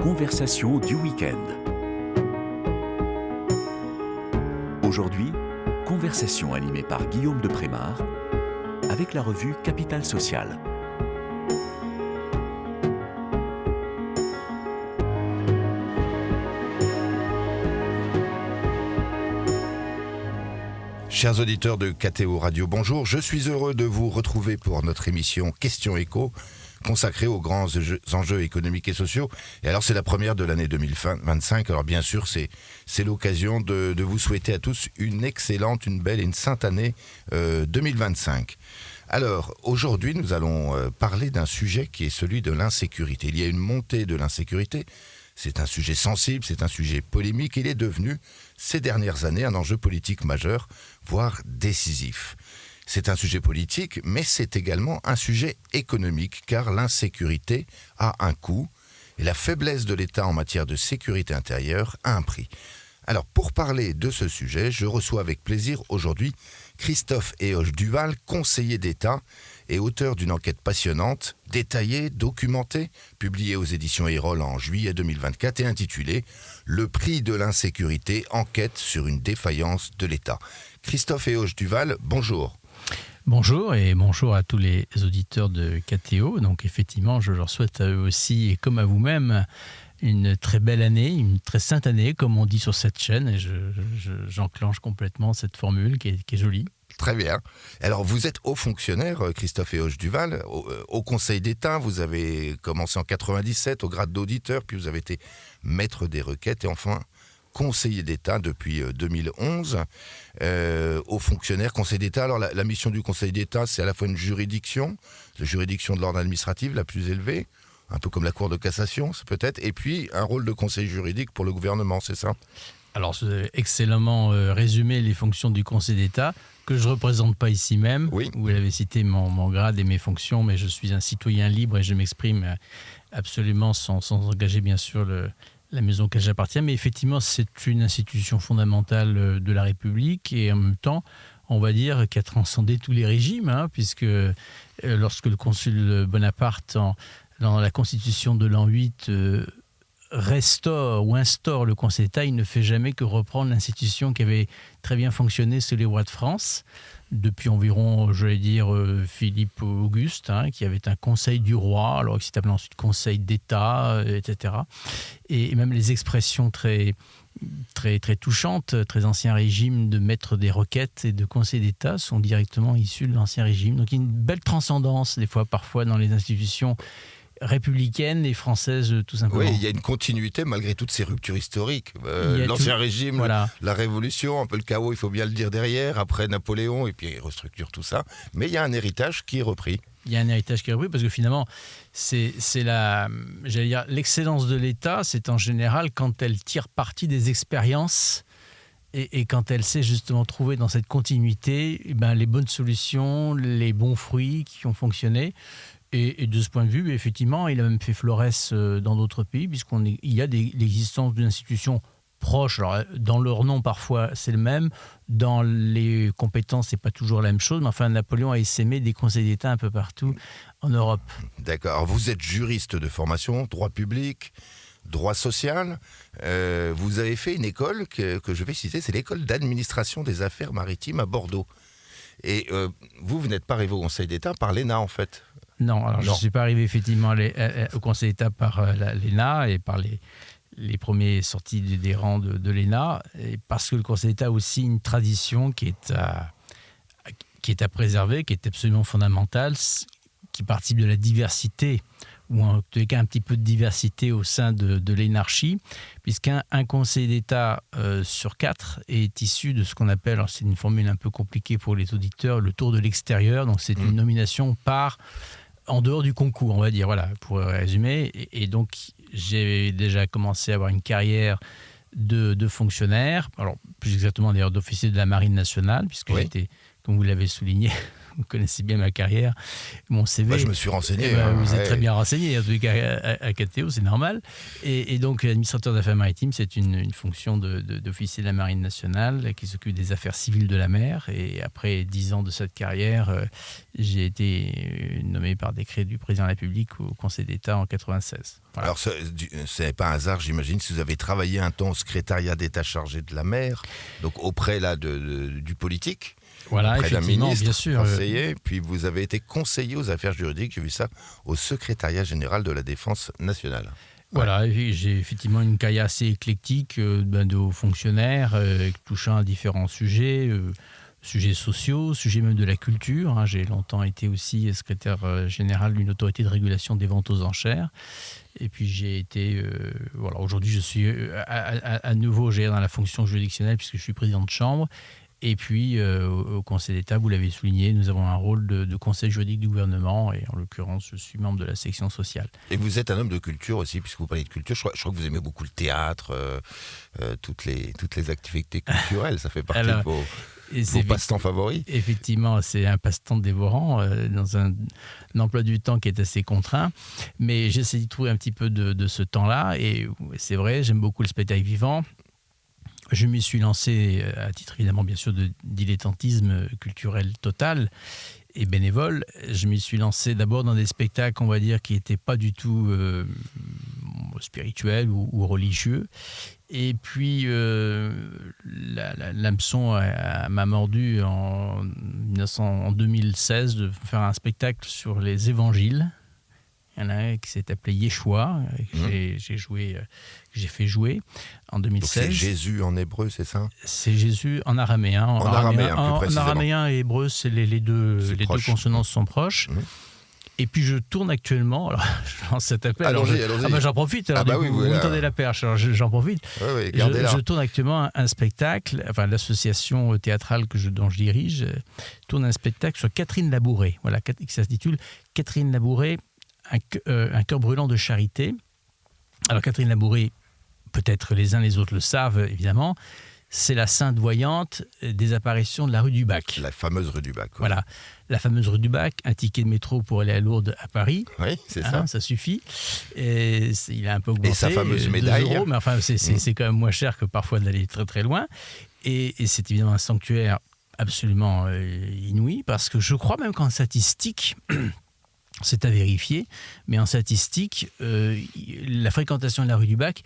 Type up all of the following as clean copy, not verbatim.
Conversation du week-end. Aujourd'hui, conversation animée par Guillaume de Prémard avec la revue Capital Social. Chers auditeurs de KTO Radio, bonjour. Je suis heureux de vous retrouver pour notre émission Question Éco, consacrée aux grands enjeux économiques et sociaux. Et alors, c'est la première de l'année 2025. Alors, bien sûr, c'est l'occasion de vous souhaiter à tous une excellente, une belle et une sainte année 2025. Alors, aujourd'hui, nous allons parler d'un sujet qui est celui de l'insécurité. Il y a une montée de l'insécurité. C'est un sujet sensible, c'est un sujet polémique. Il est devenu, ces dernières années, un enjeu politique majeur, voire décisif. C'est un sujet politique, mais c'est également un sujet économique, car l'insécurité a un coût, et la faiblesse de l'État en matière de sécurité intérieure a un prix. Alors, pour parler de ce sujet, je reçois avec plaisir aujourd'hui Christophe Héauge-Duval, conseiller d'État et auteur d'une enquête passionnante, détaillée, documentée, publiée aux éditions Erol en juillet 2024 et intitulée « Le prix de l'insécurité, enquête sur une défaillance de l'État ». Christophe Héauge-Duval, bonjour. Bonjour et bonjour à tous les auditeurs de KTO. Donc effectivement, je leur souhaite à eux aussi, et comme à vous-même, une très belle année, une très sainte année, comme on dit sur cette chaîne. Et j'enclenche complètement cette formule qui est jolie. Très bien. Alors, vous êtes haut fonctionnaire, Christophe Héauge-Duval, au Conseil d'État. Vous avez commencé en 97 au grade d'auditeur, puis vous avez été maître des requêtes et enfin conseiller d'État depuis 2011. Haut fonctionnaire, Conseil d'État. Alors, la mission du Conseil d'État, c'est à la fois une juridiction, la juridiction de l'ordre administratif la plus élevée, un peu comme la Cour de cassation, c'est peut-être, et puis un rôle de conseil juridique pour le gouvernement, c'est ça ? Alors, vous avez excellemment résumé les fonctions du Conseil d'État, que je ne représente pas ici même. Oui. Vous l'avez cité, mon grade et mes fonctions, mais je suis un citoyen libre et je m'exprime absolument sans engager, bien sûr, la maison auquel j'appartiens. Mais effectivement, c'est une institution fondamentale de la République et en même temps, on va dire, qui a transcendé tous les régimes, puisque lorsque le consul Bonaparte, dans la Constitution de l'an 8, restaure ou instaure le Conseil d'État, il ne fait jamais que reprendre l'institution qui avait très bien fonctionné sous les rois de France, depuis environ, je vais dire, Philippe Auguste, qui avait un Conseil du roi, alors qui s'est appelé ensuite Conseil d'État, etc. Et même les expressions très, très, très touchantes, très ancien régime de maître des requêtes et de Conseil d'État sont directement issus de l'ancien régime. Donc il y a une belle transcendance, des fois, parfois, dans les institutions républicaine et française, tout simplement. Oui, il y a une continuité malgré toutes ces ruptures historiques. L'ancien régime, voilà. La Révolution, un peu le chaos, il faut bien le dire derrière, après Napoléon, et puis il restructure tout ça. Mais il y a un héritage qui est repris. Il y a un héritage qui est repris parce que finalement, c'est j'allais dire, l'excellence de l'État, c'est en général quand elle tire parti des expériences et quand elle sait justement trouver dans cette continuité les bonnes solutions, les bons fruits qui ont fonctionné. Et de ce point de vue, effectivement, il a même fait florès dans d'autres pays, puisqu'il y a l'existence d'une institution proche. Alors, dans leur nom, parfois, c'est le même. Dans les compétences, c'est pas toujours la même chose. Mais enfin, Napoléon a essaimé des conseils d'État un peu partout en Europe. D'accord. Alors, vous êtes juriste de formation, droit public, droit social. Vous avez fait une école que je vais citer, c'est l'école d'administration des affaires maritimes à Bordeaux. Et vous n'êtes pas arrivé au Conseil d'État par l'ENA, en fait. Non, alors je ne suis pas arrivé effectivement au Conseil d'État par l'ENA et par les premiers sorties des rangs de l'ENA, et parce que le Conseil d'État a aussi une tradition qui est à préserver, qui est absolument fondamentale, qui participe de la diversité, ou en tous les cas un petit peu de diversité au sein de l'énarchie, puisqu'un Conseil d'État sur 4 est issu de ce qu'on appelle, alors c'est une formule un peu compliquée pour les auditeurs, le tour de l'extérieur, donc c'est une nomination en dehors du concours, on va dire, voilà, pour résumer. Et donc, j'ai déjà commencé à avoir une carrière de fonctionnaire, alors plus exactement d'ailleurs d'officier de la Marine nationale, puisque j'étais, comme vous l'avez souligné, vous connaissez bien ma carrière, mon CV. Moi, je me suis renseigné. Vous êtes très bien renseigné, en tout cas à KTO, c'est normal. Et donc, administrateur d'affaires maritimes, c'est une fonction d'officier de la Marine nationale qui s'occupe des affaires civiles de la mer. Et après 10 ans de cette carrière, j'ai été nommé par décret du président de la République au Conseil d'État en 1996. Voilà. Alors, ce n'est pas un hasard, j'imagine, si vous avez travaillé un temps au secrétariat d'État chargé de la mer, donc auprès là, du politique, voilà, auprès d'un ministre, bien sûr, conseiller, puis vous avez été conseiller aux affaires juridiques, j'ai vu ça, au secrétariat général de la Défense nationale. Voilà, j'ai effectivement une carrière assez éclectique de hauts fonctionnaires touchant à différents sujets. Sujets sociaux, sujets même de la culture. J'ai longtemps été aussi secrétaire général d'une autorité de régulation des ventes aux enchères. Et puis j'ai été... voilà, aujourd'hui, je suis à nouveau dans la fonction juridictionnelle puisque je suis président de chambre. Et puis au Conseil d'État, vous l'avez souligné, nous avons un rôle de conseil juridique du gouvernement. Et en l'occurrence, je suis membre de la section sociale. Et vous êtes un homme de culture aussi, puisque vous parlez de culture. Je crois que vous aimez beaucoup le théâtre, toutes les activités culturelles. Ça fait partie de vos passe-temps favoris. Effectivement, c'est un passe-temps dévorant dans un emploi du temps qui est assez contraint. Mais j'essaie d'y trouver un petit peu de ce temps-là. Et c'est vrai, j'aime beaucoup le spectacle vivant. Je m'y suis lancé à titre évidemment bien sûr de dilettantisme culturel total et bénévole. Je m'y suis lancé d'abord dans des spectacles, on va dire, qui n'étaient pas du tout spirituels ou religieux. Et puis l'hameçon m'a mordu en 2016 de faire un spectacle sur les évangiles. Il y en a un qui s'est appelé Yeshua, que j'ai fait jouer en 2016. Donc c'est Jésus en hébreu, c'est ça ? C'est Jésus en araméen. En araméen et hébreu, c'est les deux consonances sont proches. Et puis je tourne actuellement, alors je lance cet appel. Allons-y. J'en profite, vous me tendez la perche, alors j'en profite. Oui, je tourne actuellement un spectacle, enfin l'association théâtrale dont je dirige tourne un spectacle sur Catherine Labouré, voilà, qui s'intitule Catherine Labouré, un cœur brûlant de charité. Alors Catherine Labouré, peut-être les uns les autres le savent évidemment, c'est la sainte voyante des apparitions de la rue du Bac. La fameuse rue du Bac. Ouais. Voilà, la fameuse rue du Bac, un ticket de métro pour aller à Lourdes à Paris. Oui, c'est ça. Ça suffit. Et il a un peu augmenté. Et sa fameuse médaille. 2 €, mais enfin, c'est quand même moins cher que parfois d'aller très très loin. Et c'est évidemment un sanctuaire absolument inouï, parce que je crois même qu'en statistique... C'est à vérifier, mais en statistique, la fréquentation de la rue du Bac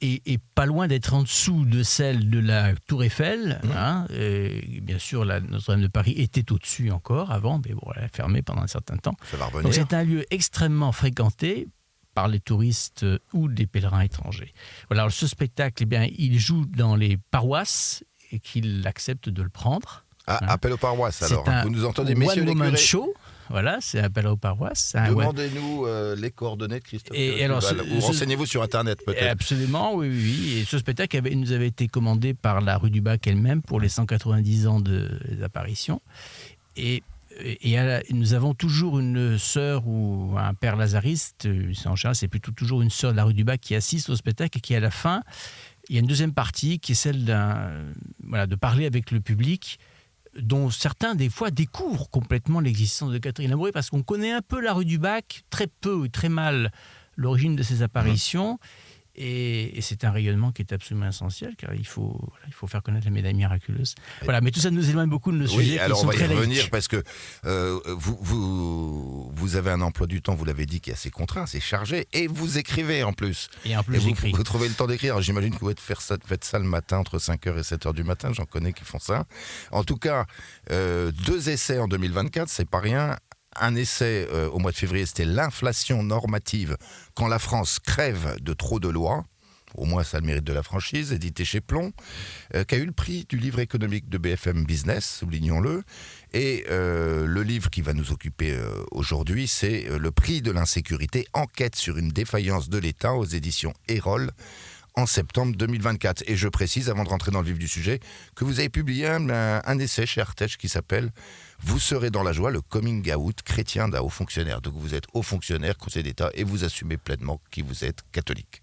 est pas loin d'être en dessous de celle de la Tour Eiffel. Bien sûr, Notre-Dame de Paris était au-dessus encore avant, mais bon, elle a fermé pendant un certain temps. Ça va revenir. Donc c'est un lieu extrêmement fréquenté par les touristes ou des pèlerins étrangers. Voilà, alors ce spectacle, il joue dans les paroisses et qu'il accepte de le prendre. Appel aux paroisses alors. Vous nous entendez, messieurs les curés. Show. Voilà, c'est appel aux paroisses. Demandez-nous les coordonnées de Christophe. Ou renseignez-vous sur Internet peut-être. Absolument, oui. Et ce spectacle nous avait été commandé par la rue du Bac elle-même pour les 190 ans des apparitions. Et nous avons toujours une sœur ou un père lazariste, en général c'est plutôt toujours une sœur de la rue du Bac qui assiste au spectacle et qui à la fin, il y a une deuxième partie qui est celle de parler avec le public, dont certains, des fois, découvrent complètement l'existence de Catherine Labouré, parce qu'on connaît un peu la rue du Bac, très peu et très mal l'origine de ses apparitions, et c'est un rayonnement qui est absolument essentiel, car il faut faire connaître la médaille miraculeuse. Voilà, mais tout ça nous éloigne beaucoup de nos sujets. Oui, alors on va y revenir, laïques. parce que vous avez un emploi du temps, vous l'avez dit, qui est assez contraint, c'est chargé, et vous écrivez en plus. Et en plus, j'écris. Vous trouvez le temps d'écrire. J'imagine que vous faites ça le matin, entre 5h et 7h du matin, j'en connais qui font ça. En tout cas, 2 essais en 2024, c'est pas rien. Un essai au mois de février, c'était l'inflation normative quand la France crève de trop de lois. Au moins, ça a le mérite de la franchise, édité chez Plomb, qui a eu le prix du livre économique de BFM Business, soulignons-le. Et le livre qui va nous occuper aujourd'hui, c'est Le prix de l'insécurité, enquête sur une défaillance de l'État aux éditions Erol, en septembre 2024. Et je précise, avant de rentrer dans le vif du sujet, que vous avez publié un essai chez Artege qui s'appelle « Vous serez dans la joie, le coming out chrétien d'un haut fonctionnaire ». Donc vous êtes haut fonctionnaire, conseiller d'État, et vous assumez pleinement qui vous êtes, catholique.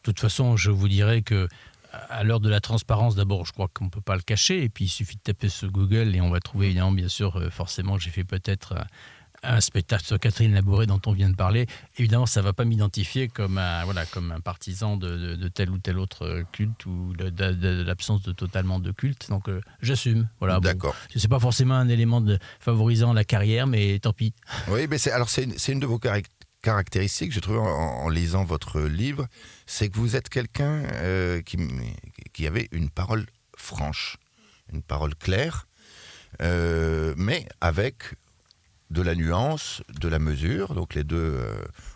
De toute façon, je vous dirais que À l'heure de la transparence, d'abord, je crois qu'on ne peut pas le cacher. Et puis, il suffit de taper sur Google et on va trouver, évidemment, bien sûr, forcément, j'ai fait peut-être un spectacle sur Catherine Labouré dont on vient de parler. Évidemment, ça ne va pas m'identifier comme un partisan de tel ou tel autre culte ou de l'absence totalement de culte. Donc, j'assume. Voilà, D'accord. Bon, ce n'est pas forcément un élément favorisant la carrière, mais tant pis. Oui, mais c'est une de vos caractéristiques, j'ai trouvé en lisant votre livre, c'est que vous êtes quelqu'un qui avait une parole franche, une parole claire, mais avec de la nuance, de la mesure. Donc les deux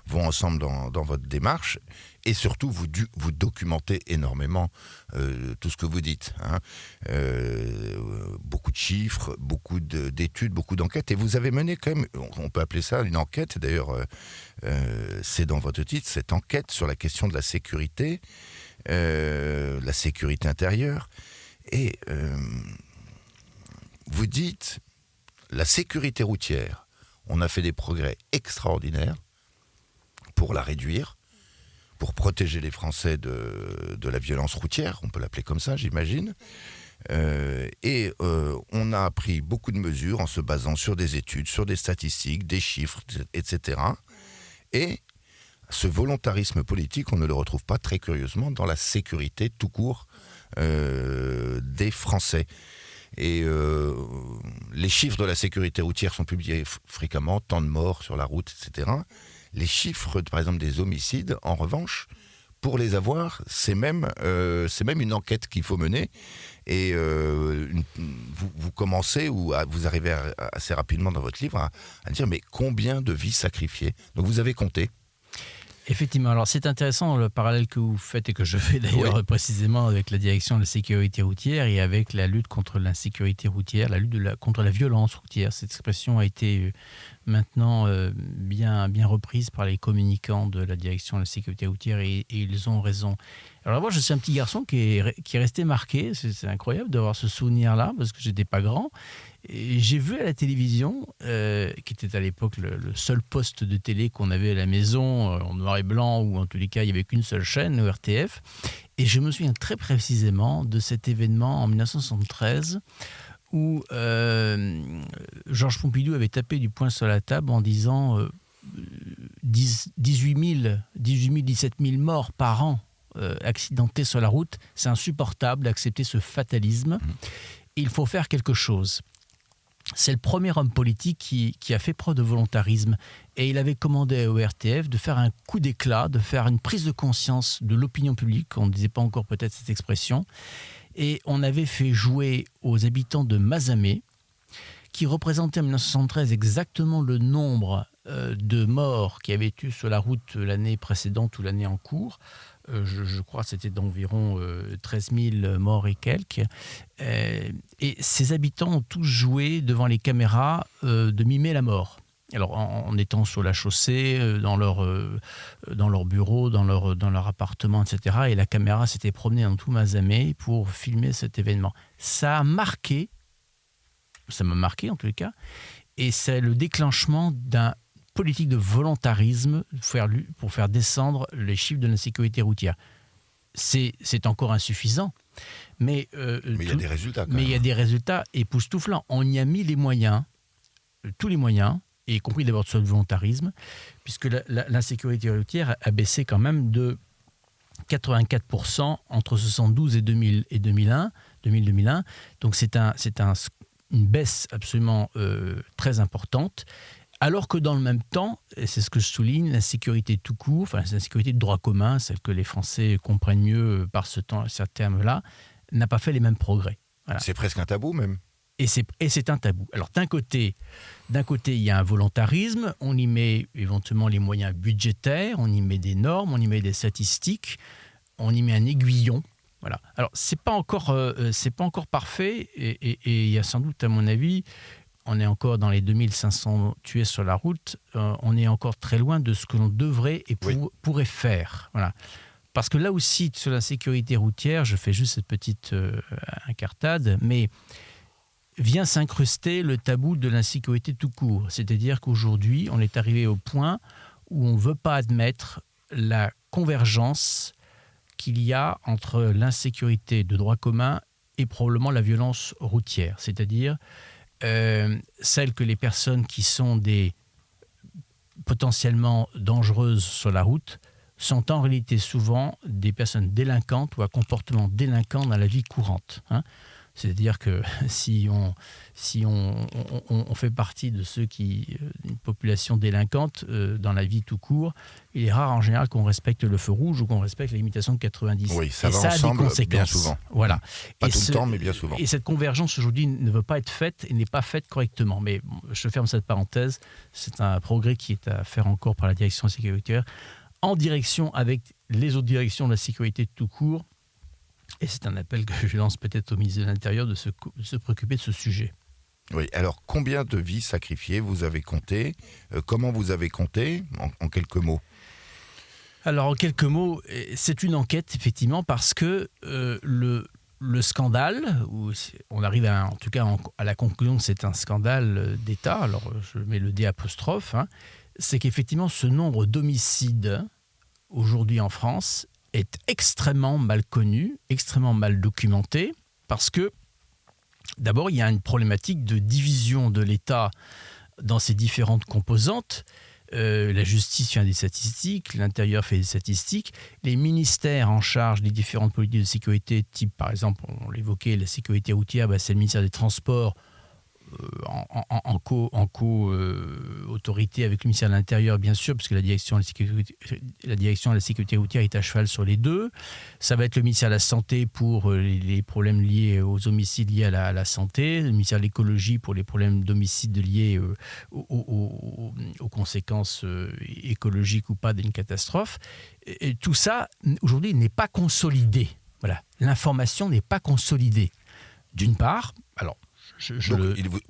vont ensemble dans votre démarche. Et surtout, vous documentez énormément tout ce que vous dites. Hein. Beaucoup de chiffres, beaucoup d'études, beaucoup d'enquêtes. Et vous avez mené quand même, on peut appeler ça une enquête. D'ailleurs, c'est dans votre titre, cette enquête sur la question de la sécurité intérieure. Et vous dites, la sécurité routière, on a fait des progrès extraordinaires pour la réduire, pour protéger les Français de la violence routière, on peut l'appeler comme ça, j'imagine. On a pris beaucoup de mesures en se basant sur des études, sur des statistiques, des chiffres, etc. Et ce volontarisme politique, on ne le retrouve pas très curieusement dans la sécurité tout court des Français. Et les chiffres de la sécurité routière sont publiés fréquemment, tant de morts sur la route, etc. Les chiffres, par exemple, des homicides, en revanche, pour les avoir, c'est même une enquête qu'il faut mener. Et vous commencez, ou vous arrivez assez rapidement dans votre livre, à dire, mais combien de vies sacrifiées ? Donc vous avez compté. Effectivement, alors c'est intéressant le parallèle que vous faites et que je fais d'ailleurs précisément avec la direction de la sécurité routière et avec la lutte contre l'insécurité routière, la lutte contre la violence routière. Cette expression a été maintenant bien reprise par les communicants de la direction de la sécurité routière et ils ont raison. Alors moi, je suis un petit garçon qui est resté marqué. C'est incroyable d'avoir ce souvenir-là parce que j'étais pas grand. Et j'ai vu à la télévision, qui était à l'époque le seul poste de télé qu'on avait à la maison, en noir et blanc, ou en tous les cas, il n'y avait qu'une seule chaîne, le RTF. Et je me souviens très précisément de cet événement en 1973 où Georges Pompidou avait tapé du poing sur la table en disant 17 000 morts par an accidentés sur la route. C'est insupportable d'accepter ce fatalisme. Il faut faire quelque chose. C'est le premier homme politique qui a fait preuve de volontarisme. Et il avait commandé au RTF de faire un coup d'éclat, de faire une prise de conscience de l'opinion publique. On ne disait pas encore peut-être cette expression. Et on avait fait jouer aux habitants de Mazamet, qui représentaient en 1973 exactement le nombre de morts qui avaient eu sur la route l'année précédente ou l'année en cours. Je crois que c'était d'environ 13 000 morts et quelques. Et ces habitants ont tous joué devant les caméras de mimer la mort. Alors en étant sur la chaussée, dans leur bureau, dans leur appartement, etc. Et la caméra s'était promenée dans tout Mazamet pour filmer cet événement. Ça m'a marqué en tous les cas, et c'est le déclenchement d'un politique de volontarisme pour faire descendre les chiffres de l'insécurité routière. C'est encore insuffisant, mais il y a des résultats. Mais il y a des résultats époustouflants. On y a mis les moyens, tous les moyens, y compris d'abord sur le volontarisme, puisque l'insécurité routière a baissé quand même de 84% entre 1972 et 2001. Donc c'est une baisse absolument très importante. Alors que dans le même temps, et c'est ce que je souligne, la sécurité tout court, enfin la sécurité de droit commun, celle que les Français comprennent mieux par ce terme-là, n'a pas fait les mêmes progrès. Voilà. C'est presque un tabou même. Et c'est un tabou. Alors d'un côté, il y a un volontarisme, on y met éventuellement les moyens budgétaires, on y met des normes, on y met des statistiques, on y met un aiguillon. Voilà. Alors c'est pas encore parfait et il y a sans doute, à mon avis, on est encore dans les 2500 tués sur la route, on est encore très loin de ce que l'on devrait et pourrait faire. Voilà. Parce que là aussi, sur la sécurité routière, je fais juste cette petite incartade, mais vient s'incruster le tabou de l'insécurité tout court. C'est-à-dire qu'aujourd'hui, on est arrivé au point où on ne veut pas admettre la convergence qu'il y a entre l'insécurité de droit commun et probablement la violence routière, c'est-à-dire celle que les personnes qui sont potentiellement dangereuses sur la route sont en réalité souvent des personnes délinquantes ou à comportement délinquant dans la vie courante. C'est-à-dire que si on fait partie de ceux une population délinquante dans la vie tout court, il est rare en général qu'on respecte le feu rouge ou qu'on respecte la limitation de 90. Oui, ça et va ça ensemble a des conséquences. Bien souvent. Voilà. Pas tout le temps, mais bien souvent. Et cette convergence aujourd'hui ne veut pas être faite et n'est pas faite correctement. Mais je ferme cette parenthèse. C'est un progrès qui est à faire encore par la direction sécuritaire, en direction avec les autres directions de la sécurité tout court. Et c'est un appel que je lance peut-être au ministre de l'Intérieur de se préoccuper de ce sujet. Oui, alors combien de vies sacrifiées vous avez compté ? Comment vous avez compté en quelques mots ? Alors en quelques mots, c'est une enquête effectivement parce que le scandale, où on arrive en tout cas à la conclusion que c'est un scandale d'État, alors je mets le D apostrophe, c'est qu'effectivement ce nombre d'homicides aujourd'hui en France est extrêmement mal connu, extrêmement mal documenté, parce que d'abord il y a une problématique de division de l'État dans ses différentes composantes. La justice fait des statistiques, l'intérieur fait des statistiques, les ministères en charge des différentes politiques de sécurité, type par exemple, on l'évoquait, la sécurité routière, c'est le ministère des Transports, en co-autorité avec le ministère de l'Intérieur, bien sûr, parce que la direction de la sécurité routière est à cheval sur les deux. Ça va être le ministère de la Santé pour les problèmes liés aux homicides liés à la santé, le ministère de l'Écologie pour les problèmes d'homicides liés aux conséquences écologiques ou pas d'une catastrophe. Et tout ça, aujourd'hui, n'est pas consolidé. Voilà. L'information n'est pas consolidée. D'une part, alors,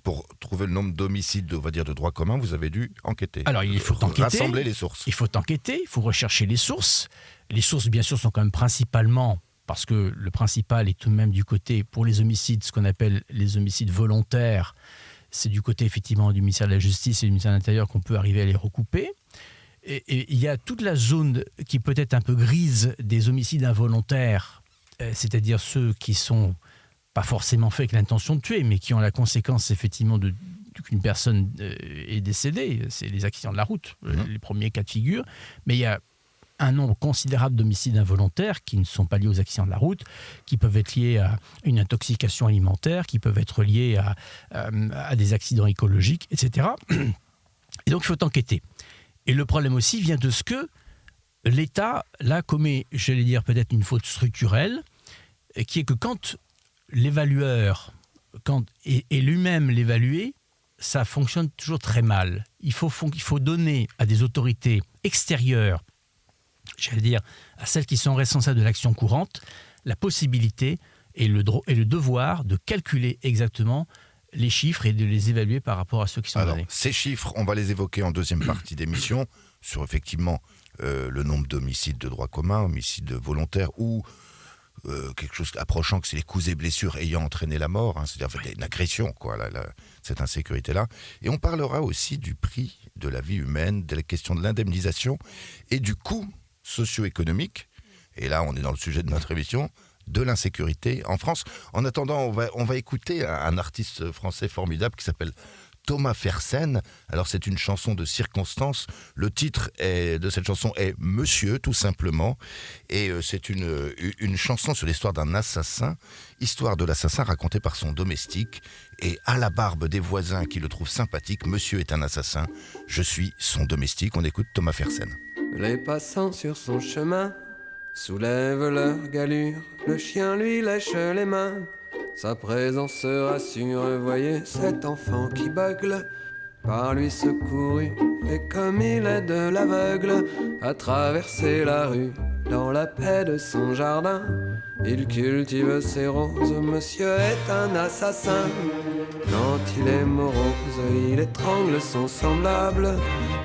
pour trouver le nombre d'homicides, on va dire, de droit commun, vous avez dû enquêter. Alors, il faut enquêter. Rassembler les sources. Il faut enquêter, il faut rechercher les sources. Les sources, bien sûr, sont quand même principalement, parce que le principal est tout de même du côté, pour les homicides, ce qu'on appelle les homicides volontaires, c'est du côté, effectivement, du ministère de la Justice et du ministère de l'Intérieur qu'on peut arriver à les recouper. Et il y a toute la zone qui peut être un peu grise des homicides involontaires, c'est-à-dire ceux qui sont pas forcément fait avec l'intention de tuer, mais qui ont la conséquence effectivement qu'une personne est décédée. C'est les accidents de la route, les premiers cas de figure. Mais il y a un nombre considérable d'homicides involontaires qui ne sont pas liés aux accidents de la route, qui peuvent être liés à une intoxication alimentaire, qui peuvent être liés à des accidents écologiques, etc. Et donc il faut enquêter. Et le problème aussi vient de ce que l'État, là, commet, j'allais dire peut-être une faute structurelle, qui est que quand l'évalueur et lui-même l'évalué, ça fonctionne toujours très mal. Il faut donner à des autorités extérieures, j'allais dire à celles qui sont responsables de l'action courante, la possibilité et le devoir de calculer exactement les chiffres et de les évaluer par rapport à ceux qui sont donnés. Ces chiffres, on va les évoquer en deuxième partie d'émission, sur effectivement le nombre d'homicides de droit commun, homicides volontaires ou quelque chose approchant que c'est les coups et blessures ayant entraîné la mort, c'est-à-dire une agression, cette insécurité-là. Et on parlera aussi du prix de la vie humaine, de la question de l'indemnisation et du coût socio-économique, et là on est dans le sujet de notre émission, de l'insécurité en France. En attendant, on va écouter un artiste français formidable qui s'appelle Thomas Fersen. Alors c'est une chanson de circonstance. Le titre de cette chanson est Monsieur, tout simplement. Et c'est une chanson sur l'histoire d'un assassin. Histoire de l'assassin racontée par son domestique. Et à la barbe des voisins qui le trouvent sympathique, Monsieur est un assassin. Je suis son domestique. On écoute Thomas Fersen. Les passants sur son chemin soulèvent leur galure. Le chien lui lèche les mains. Sa présence se rassure, voyez cet enfant qui beugle, par lui secouru, et comme il aide l'aveugle à traverser la rue, dans la paix de son jardin, il cultive ses roses, monsieur est un assassin. Quand il est morose, il étrangle son semblable,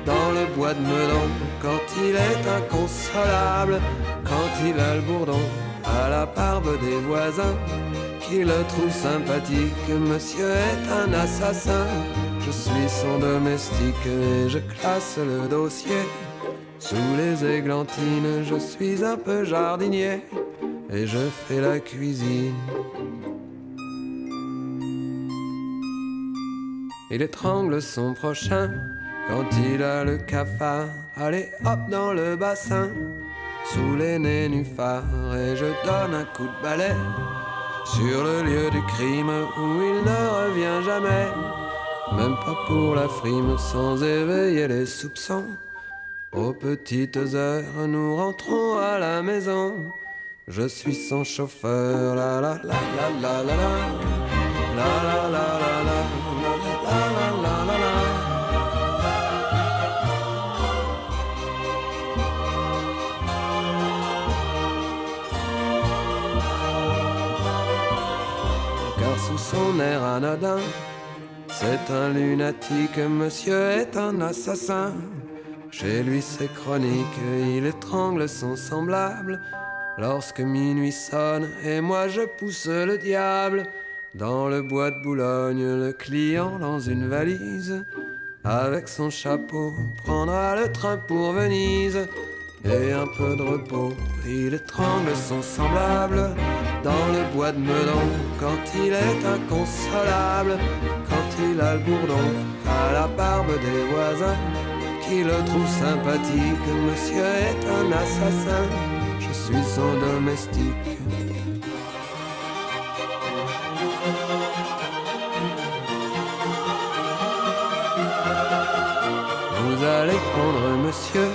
dans le bois de Meudon, quand il est inconsolable, quand il a le bourdon, à la barbe des voisins, qui le trouve sympathique, monsieur est un assassin. Je suis son domestique et je classe le dossier Sous les églantines, je suis un peu jardinier et je fais la cuisine. Il étrangle son prochain quand il a le cafard. Allez hop dans le bassin, sous les nénuphars, et je donne un coup de balai sur le lieu du crime où il ne revient jamais, même pas pour la frime, sans éveiller les soupçons. Aux petites heures, nous rentrons à la maison. Je suis son chauffeur, la la la la la la la la la la la la. Car sous son air anodin, c'est un lunatique, monsieur est un assassin. Chez lui c'est chronique, il étrangle son semblable. Lorsque minuit sonne et moi je pousse le diable. Dans le bois de Boulogne, le client dans une valise, avec son chapeau, prendra le train pour Venise. Et un peu de repos, il étrangle son semblable. Dans le bois de Meudon, quand il est inconsolable. Quand il a le bourdon, à la barbe des voisins, qui le trouve sympathique, monsieur est un assassin, je suis son domestique. Vous allez prendre monsieur,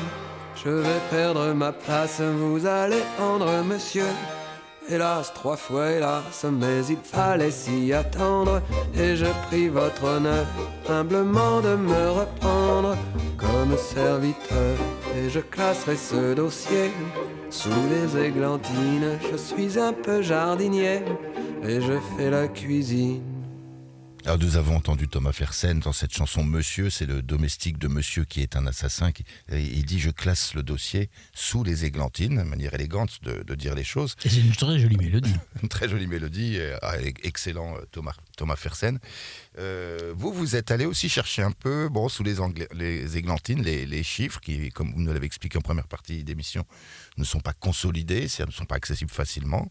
je vais perdre ma place. Vous allez prendre monsieur, hélas, 3 fois hélas, mais il fallait s'y attendre. Et je prie votre honneur humblement de me reprendre comme serviteur, et je classerai ce dossier sous les églantines. Je suis un peu jardinier et je fais la cuisine. Alors nous avons entendu Thomas Fersen dans cette chanson Monsieur, c'est le domestique de Monsieur qui est un assassin. Il dit je classe le dossier sous les églantines, manière élégante de dire les choses. Et c'est une très jolie mélodie. Une très jolie mélodie, excellent Thomas Fersen. Vous êtes allé aussi chercher un peu, sous les églantines, les chiffres qui, comme vous nous l'avez expliqué en première partie d'émission, ne sont pas consolidés, ne sont pas accessibles facilement.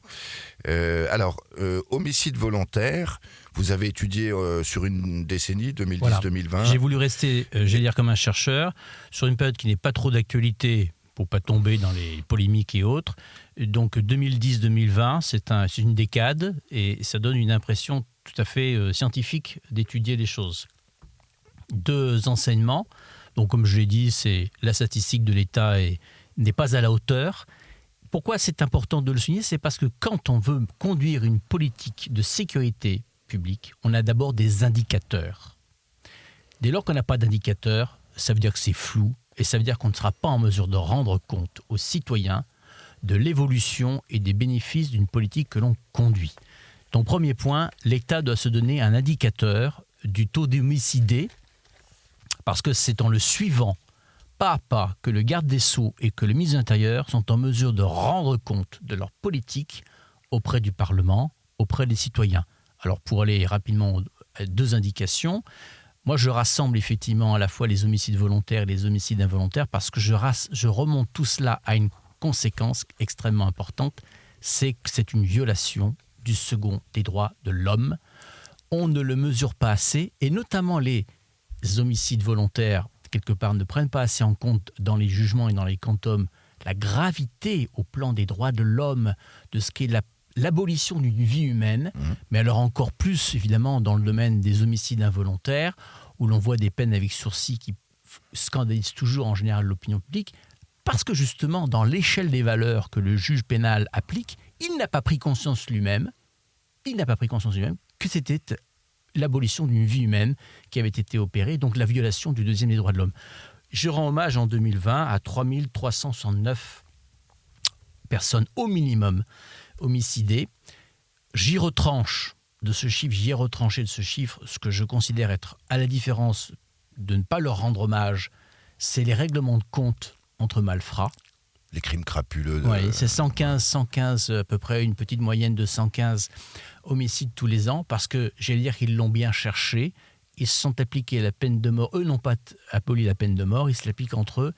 Homicide volontaire, vous avez étudié sur une décennie, 2010-2020. Voilà. J'ai voulu rester, comme un chercheur, sur une période qui n'est pas trop d'actualité, pour ne pas tomber dans les polémiques et autres. Donc 2010-2020, c'est une décade, et ça donne une impression tout à fait scientifique d'étudier les choses. 2 enseignements. Donc comme je l'ai dit, c'est la statistique de l'État n'est pas à la hauteur. Pourquoi c'est important de le souligner ? C'est parce que quand on veut conduire une politique de sécurité publique, on a d'abord des indicateurs. Dès lors qu'on n'a pas d'indicateurs, ça veut dire que c'est flou, et ça veut dire qu'on ne sera pas en mesure de rendre compte aux citoyens de l'évolution et des bénéfices d'une politique que l'on conduit. Donc premier point, l'État doit se donner un indicateur du taux d'homicide, parce que c'est en le suivant pas à pas que le garde des Sceaux et que le ministre de l'Intérieur sont en mesure de rendre compte de leur politique auprès du Parlement, auprès des citoyens. Alors pour aller rapidement à 2 indications, moi je rassemble effectivement à la fois les homicides volontaires et les homicides involontaires parce que je remonte tout cela à une conséquence extrêmement importante, c'est que c'est une violation du second des droits de l'homme. On ne le mesure pas assez, et notamment les homicides volontaires, quelque part, ne prennent pas assez en compte dans les jugements et dans les quantums la gravité au plan des droits de l'homme, de ce qu'est l'abolition d'une vie humaine, mais alors encore plus, évidemment, dans le domaine des homicides involontaires, où l'on voit des peines avec sursis qui scandalisent toujours en général l'opinion publique, parce que justement, dans l'échelle des valeurs que le juge pénal applique, il n'a pas pris conscience lui-même que c'était l'abolition d'une vie humaine qui avait été opérée, donc la violation du 2e des droits de l'homme. Je rends hommage en 2020 à 3369 personnes au minimum homicidées. J'y ai retranché de ce chiffre ce que je considère être, à la différence de ne pas leur rendre hommage, c'est les règlements de compte entre malfrats. Les crimes crapuleux. Oui, c'est 115 à peu près, une petite moyenne de 115 homicides tous les ans, parce que, j'allais dire qu'ils l'ont bien cherché, ils se sont appliqués la peine de mort. Eux n'ont pas aboli la peine de mort, ils se l'appliquent entre eux.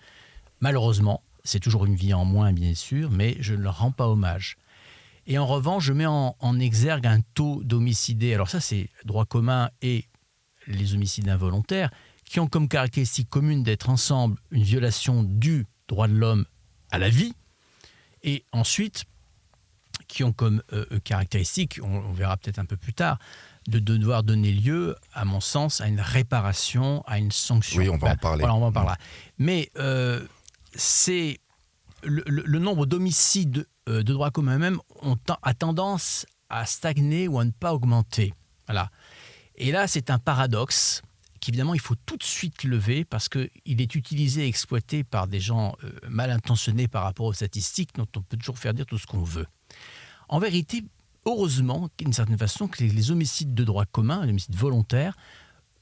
Malheureusement, c'est toujours une vie en moins, bien sûr, mais je ne leur rends pas hommage. Et en revanche, je mets en exergue un taux d'homicidés. Alors ça, c'est droit commun et les homicides involontaires, qui ont comme caractéristique commune d'être ensemble une violation du droit de l'homme à la vie, et ensuite, qui ont comme caractéristique, on verra peut-être un peu plus tard, de devoir donner lieu, à mon sens, à une réparation, à une sanction. Oui, on va en parler. Voilà, on va en parler. Mais c'est le nombre d'homicides de droit commun même a tendance à stagner ou à ne pas augmenter. Voilà. Et là, c'est un paradoxe qu'évidemment, il faut tout de suite lever parce qu'il est utilisé et exploité par des gens mal intentionnés par rapport aux statistiques dont on peut toujours faire dire tout ce qu'on veut. En vérité, heureusement, d'une certaine façon, que les homicides de droit commun, les homicides volontaires,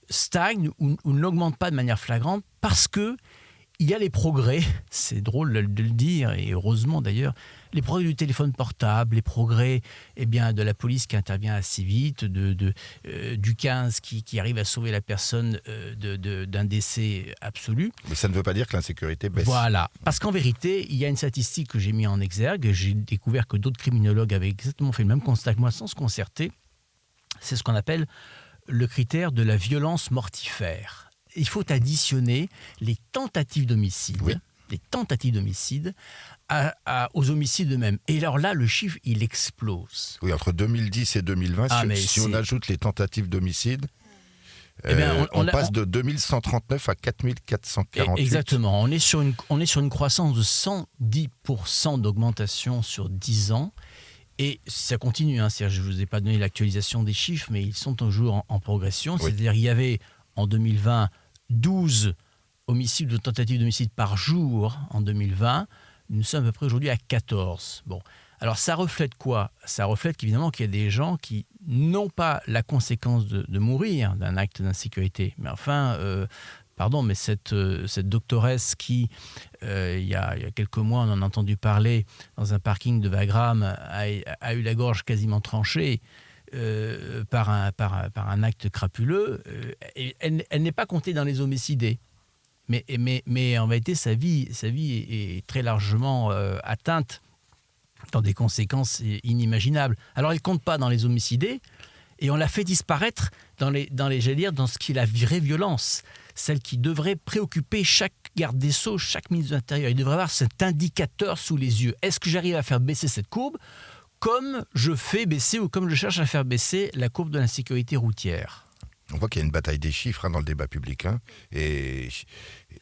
stagnent ou n'augmentent pas de manière flagrante parce que il y a les progrès, c'est drôle de le dire, et heureusement d'ailleurs, les progrès du téléphone portable, les progrès de la police qui intervient assez vite, du 15 qui arrive à sauver la personne d'un décès absolu. Mais ça ne veut pas dire que l'insécurité baisse. Voilà, parce qu'en vérité, il y a une statistique que j'ai mis en exergue, j'ai découvert que d'autres criminologues avaient exactement fait le même constat que moi sans se concerter, c'est ce qu'on appelle le critère de la violence mortifère. Il faut additionner les tentatives d'homicide, aux homicides eux-mêmes. Et alors là, le chiffre, il explose. Oui, entre 2010 et 2020, si on ajoute les tentatives d'homicide, on passe de 2139 à 4448. Exactement. On est sur une croissance de 110% d'augmentation sur 10 ans. Et ça continue. Je ne vous ai pas donné l'actualisation des chiffres, mais ils sont toujours en progression. Oui. C'est-à-dire qu'il y avait en 2020 12 homicides ou tentatives d'homicide par jour en 2020. Nous sommes à peu près aujourd'hui à 14. Bon. Alors ça reflète quoi ? Ça reflète qu'évidemment qu'il y a des gens qui n'ont pas la conséquence de mourir d'un acte d'insécurité. Mais enfin, mais cette doctoresse qui, il y a quelques mois, on en a entendu parler dans un parking de Wagram, a eu la gorge quasiment tranchée par un acte crapuleux, elle n'est pas comptée dans les homicidés. Mais en vérité, sa vie est très largement atteinte dans des conséquences inimaginables. Alors, elle ne compte pas dans les homicidés, et on l'a fait disparaître dans ce qui est la vraie violence, celle qui devrait préoccuper chaque garde des Sceaux, chaque ministre de l'Intérieur. Il devrait avoir cet indicateur sous les yeux. Est-ce que j'arrive à faire baisser cette courbe comme je fais baisser ou comme je cherche à faire baisser la courbe de l'insécurité routière? On voit qu'il y a une bataille des chiffres dans le débat public. Et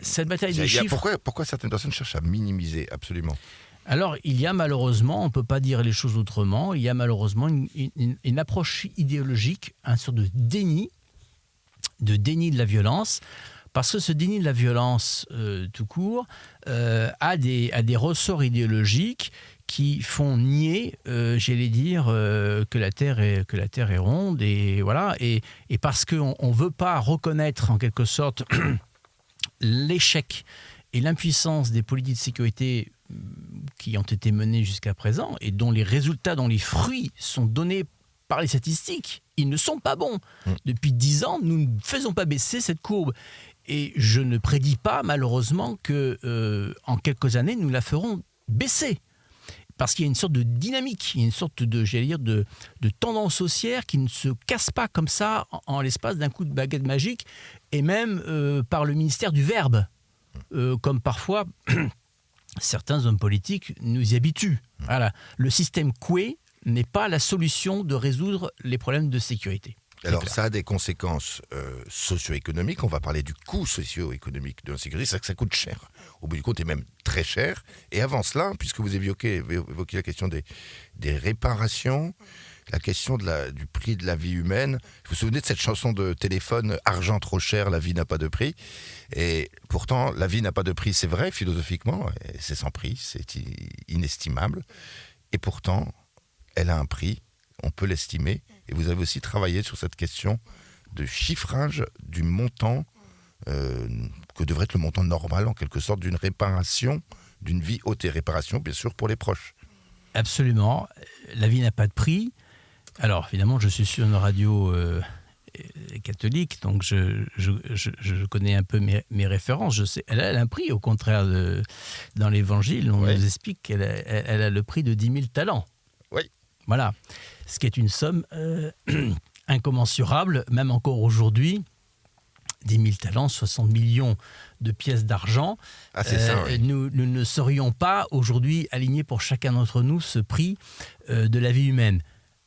cette bataille des chiffres... Pourquoi certaines personnes cherchent à minimiser absolument ? Alors, il y a malheureusement, on ne peut pas dire les choses autrement, il y a malheureusement une approche idéologique, un sorte de déni de la violence, parce que ce déni de la violence tout court a des ressorts idéologiques qui font nier, j'allais dire, que la Terre est ronde, et voilà, et parce qu'on ne veut pas reconnaître en quelque sorte l'échec et l'impuissance des politiques de sécurité qui ont été menées jusqu'à présent et dont les résultats, dont les fruits sont donnés par les statistiques, ils ne sont pas bons. Depuis 10 ans, nous ne faisons pas baisser cette courbe. Et je ne prédis pas, malheureusement, qu'en quelques années, nous la ferons baisser. Parce qu'il y a une sorte de dynamique, il y a une sorte de tendance haussière qui ne se casse pas comme ça en l'espace d'un coup de baguette magique, et même par le ministère du Verbe, comme parfois certains hommes politiques nous y habituent. Voilà. Le système Coué n'est pas la solution de résoudre les problèmes de sécurité. Alors ça a des conséquences socio-économiques. On va parler du coût socio-économique de l'insécurité. C'est que ça coûte cher. Au bout du compte, et même très cher. Et avant cela, puisque vous évoquez la question des réparations, la question du prix de la vie humaine. Vous vous souvenez de cette chanson de Téléphone, « Argent trop cher, la vie n'a pas de prix ». Et pourtant, la vie n'a pas de prix, c'est vrai, philosophiquement, c'est sans prix, c'est inestimable. Et pourtant, elle a un prix, on peut l'estimer. Et vous avez aussi travaillé sur cette question de chiffrage du montant, que devrait être le montant normal, en quelque sorte, d'une réparation, d'une vie haute et réparation, bien sûr, pour les proches. Absolument. La vie n'a pas de prix. Alors, évidemment, je suis sur une radio est catholique, donc je connais un peu mes références. Je sais, elle a un prix, au contraire, dans l'Évangile, on nous explique qu'elle a le prix de 10 000 talents. Oui. Voilà. Ce qui est une somme incommensurable, même encore aujourd'hui. 10 000 talents, 60 millions de pièces d'argent. Ah, c'est ça, oui. Nous ne serions pas aujourd'hui alignés pour chacun d'entre nous ce prix de la vie humaine.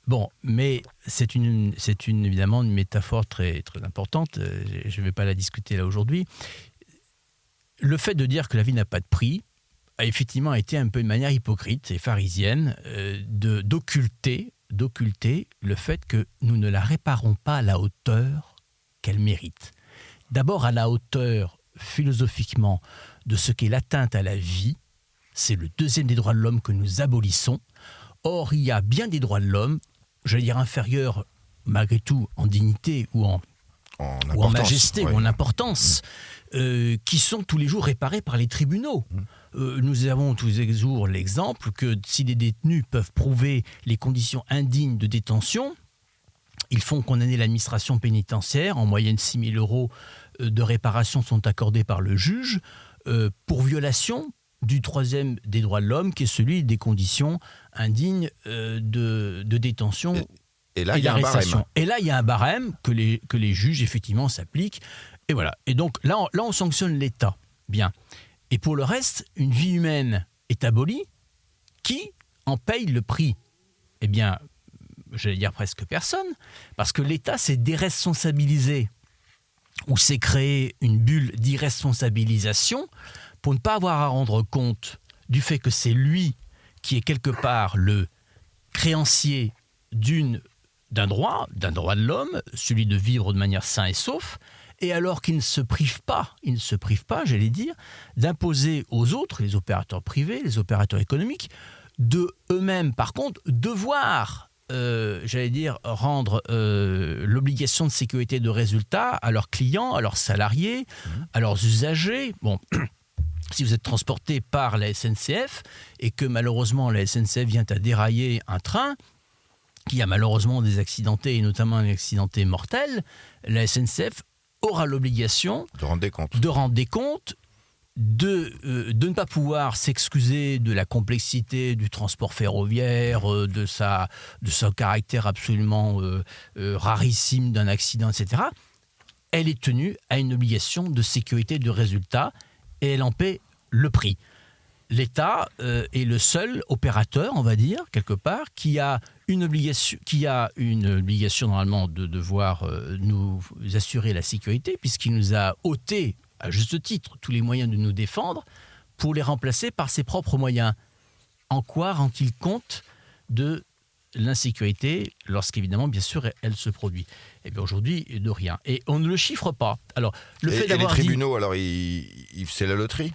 Bon, mais c'est évidemment une métaphore très, très importante. Je ne vais pas la discuter là aujourd'hui. Le fait de dire que la vie n'a pas de prix a effectivement été un peu une manière hypocrite et pharisienne d'occulter le fait que nous ne la réparons pas à la hauteur qu'elle mérite. D'abord à la hauteur, philosophiquement, de ce qu'est l'atteinte à la vie. C'est le deuxième des droits de l'homme que nous abolissons. Or, il y a bien des droits de l'homme, j'allais dire inférieurs, malgré tout, en dignité ou en majesté, ou en importance, qui sont tous les jours réparés par les tribunaux. Nous avons tous les jours l'exemple que si des détenus peuvent prouver les conditions indignes de détention, ils font condamner l'administration pénitentiaire. En moyenne, 6 000 € de réparation sont accordés par le juge pour violation du troisième des droits de l'homme, qui est celui des conditions indignes de détention et d'arrestation. Et là, il y a un barème que les juges, effectivement, s'appliquent. Et voilà. Et donc, là, on sanctionne l'État. Bien. Et pour le reste, une vie humaine est abolie. Qui en paye le prix ? Eh bien, j'allais dire presque personne, parce que l'État s'est déresponsabilisé ou s'est créé une bulle d'irresponsabilisation pour ne pas avoir à rendre compte du fait que c'est lui qui est quelque part le créancier d'un droit de l'homme, celui de vivre de manière saine et sauf, et alors qu'il ne se prive pas, j'allais dire, d'imposer aux autres, les opérateurs privés, les opérateurs économiques, de eux-mêmes, par contre, devoir rendre l'obligation de sécurité de résultat à leurs clients, à leurs salariés, à leurs usagers. Bon, si vous êtes transporté par la SNCF et que malheureusement la SNCF vient à dérailler un train, qui a malheureusement des accidentés et notamment un accidenté mortel, la SNCF aura l'obligation de rendre des comptes, de ne pas pouvoir s'excuser de la complexité du transport ferroviaire, de son caractère absolument rarissime d'un accident, etc. Elle est tenue à une obligation de sécurité de résultat et elle en paie le prix. L'État est le seul opérateur, on va dire, quelque part, qui a une obligation normalement de devoir nous assurer la sécurité, puisqu'il nous a ôté, à juste titre, tous les moyens de nous défendre, pour les remplacer par ses propres moyens. En quoi rend-il compte de l'insécurité lorsqu'évidemment, bien sûr, elle se produit? Eh bien, aujourd'hui, de rien. Et on ne le chiffre pas. Alors, et les tribunaux, alors, c'est la loterie?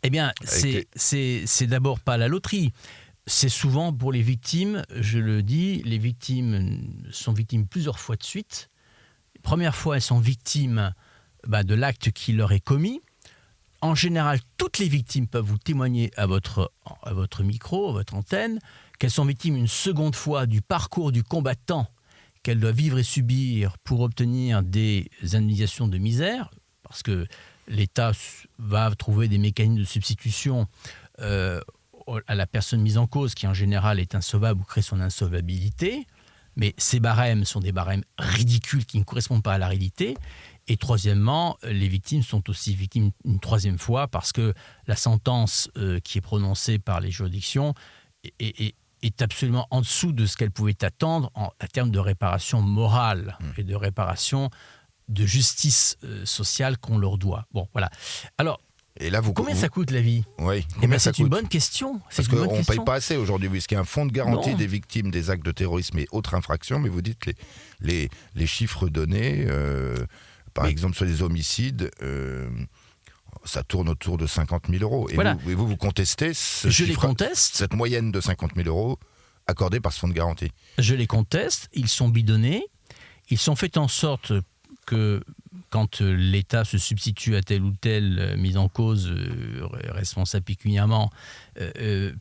Eh bien, c'est d'abord pas la loterie. C'est souvent pour les victimes, je le dis, les victimes sont victimes plusieurs fois de suite. Première fois, elles sont victimes de l'acte qui leur est commis. En général, toutes les victimes peuvent vous témoigner à votre micro, à votre antenne, qu'elles sont victimes une seconde fois du parcours du combattant qu'elles doivent vivre et subir pour obtenir des indemnisations de misère, parce que l'État va trouver des mécanismes de substitution à la personne mise en cause, qui en général est insolvable ou crée son insolvabilité. Mais ces barèmes sont des barèmes ridicules qui ne correspondent pas à la réalité. Et troisièmement, les victimes sont aussi victimes une troisième fois parce que la sentence qui est prononcée par les juridictions est absolument en dessous de ce qu'elles pouvaient attendre en termes de réparation morale et de réparation de justice sociale qu'on leur doit. Bon, voilà. Alors, et là, combien ça coûte la vie? Oui. C'est une bonne question. Parce qu'on ne paye pas assez aujourd'hui, puisqu'il y a un fonds de garantie des victimes des actes de terrorisme et autres infractions, mais vous dites que les chiffres donnés, par exemple sur les homicides, ça tourne autour de 50 000 €. Et voilà. vous contestez cette moyenne de 50 000 € accordée par ce fonds de garantie? Je les conteste, ils sont bidonnés, ils sont faits en sorte que quand l'État se substitue à telle ou telle mise en cause responsable pécuniairement,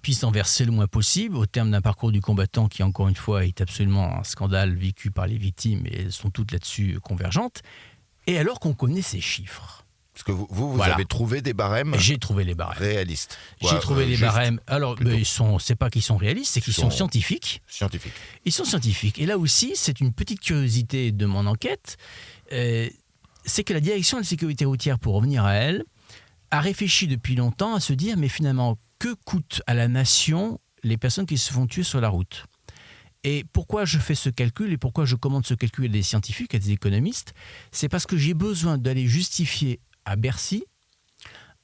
puisse en verser le moins possible au terme d'un parcours du combattant qui, encore une fois, est absolument un scandale vécu par les victimes et elles sont toutes là-dessus convergentes. Et alors qu'on connaît ces chiffres. Parce que vous avez trouvé des barèmes. J'ai trouvé les barèmes. Réalistes. J'ai trouvé les barèmes. Alors, c'est pas qu'ils sont réalistes, c'est qu'ils sont scientifiques. Scientifiques. Ils sont scientifiques. Et là aussi, c'est une petite curiosité de mon enquête. C'est que la direction de la sécurité routière, pour revenir à elle, a réfléchi depuis longtemps à se dire, mais finalement, que coûtent à la nation les personnes qui se font tuer sur la route ? Et pourquoi je fais ce calcul et pourquoi je commande ce calcul à des scientifiques, à des économistes ? C'est parce que j'ai besoin d'aller justifier à Bercy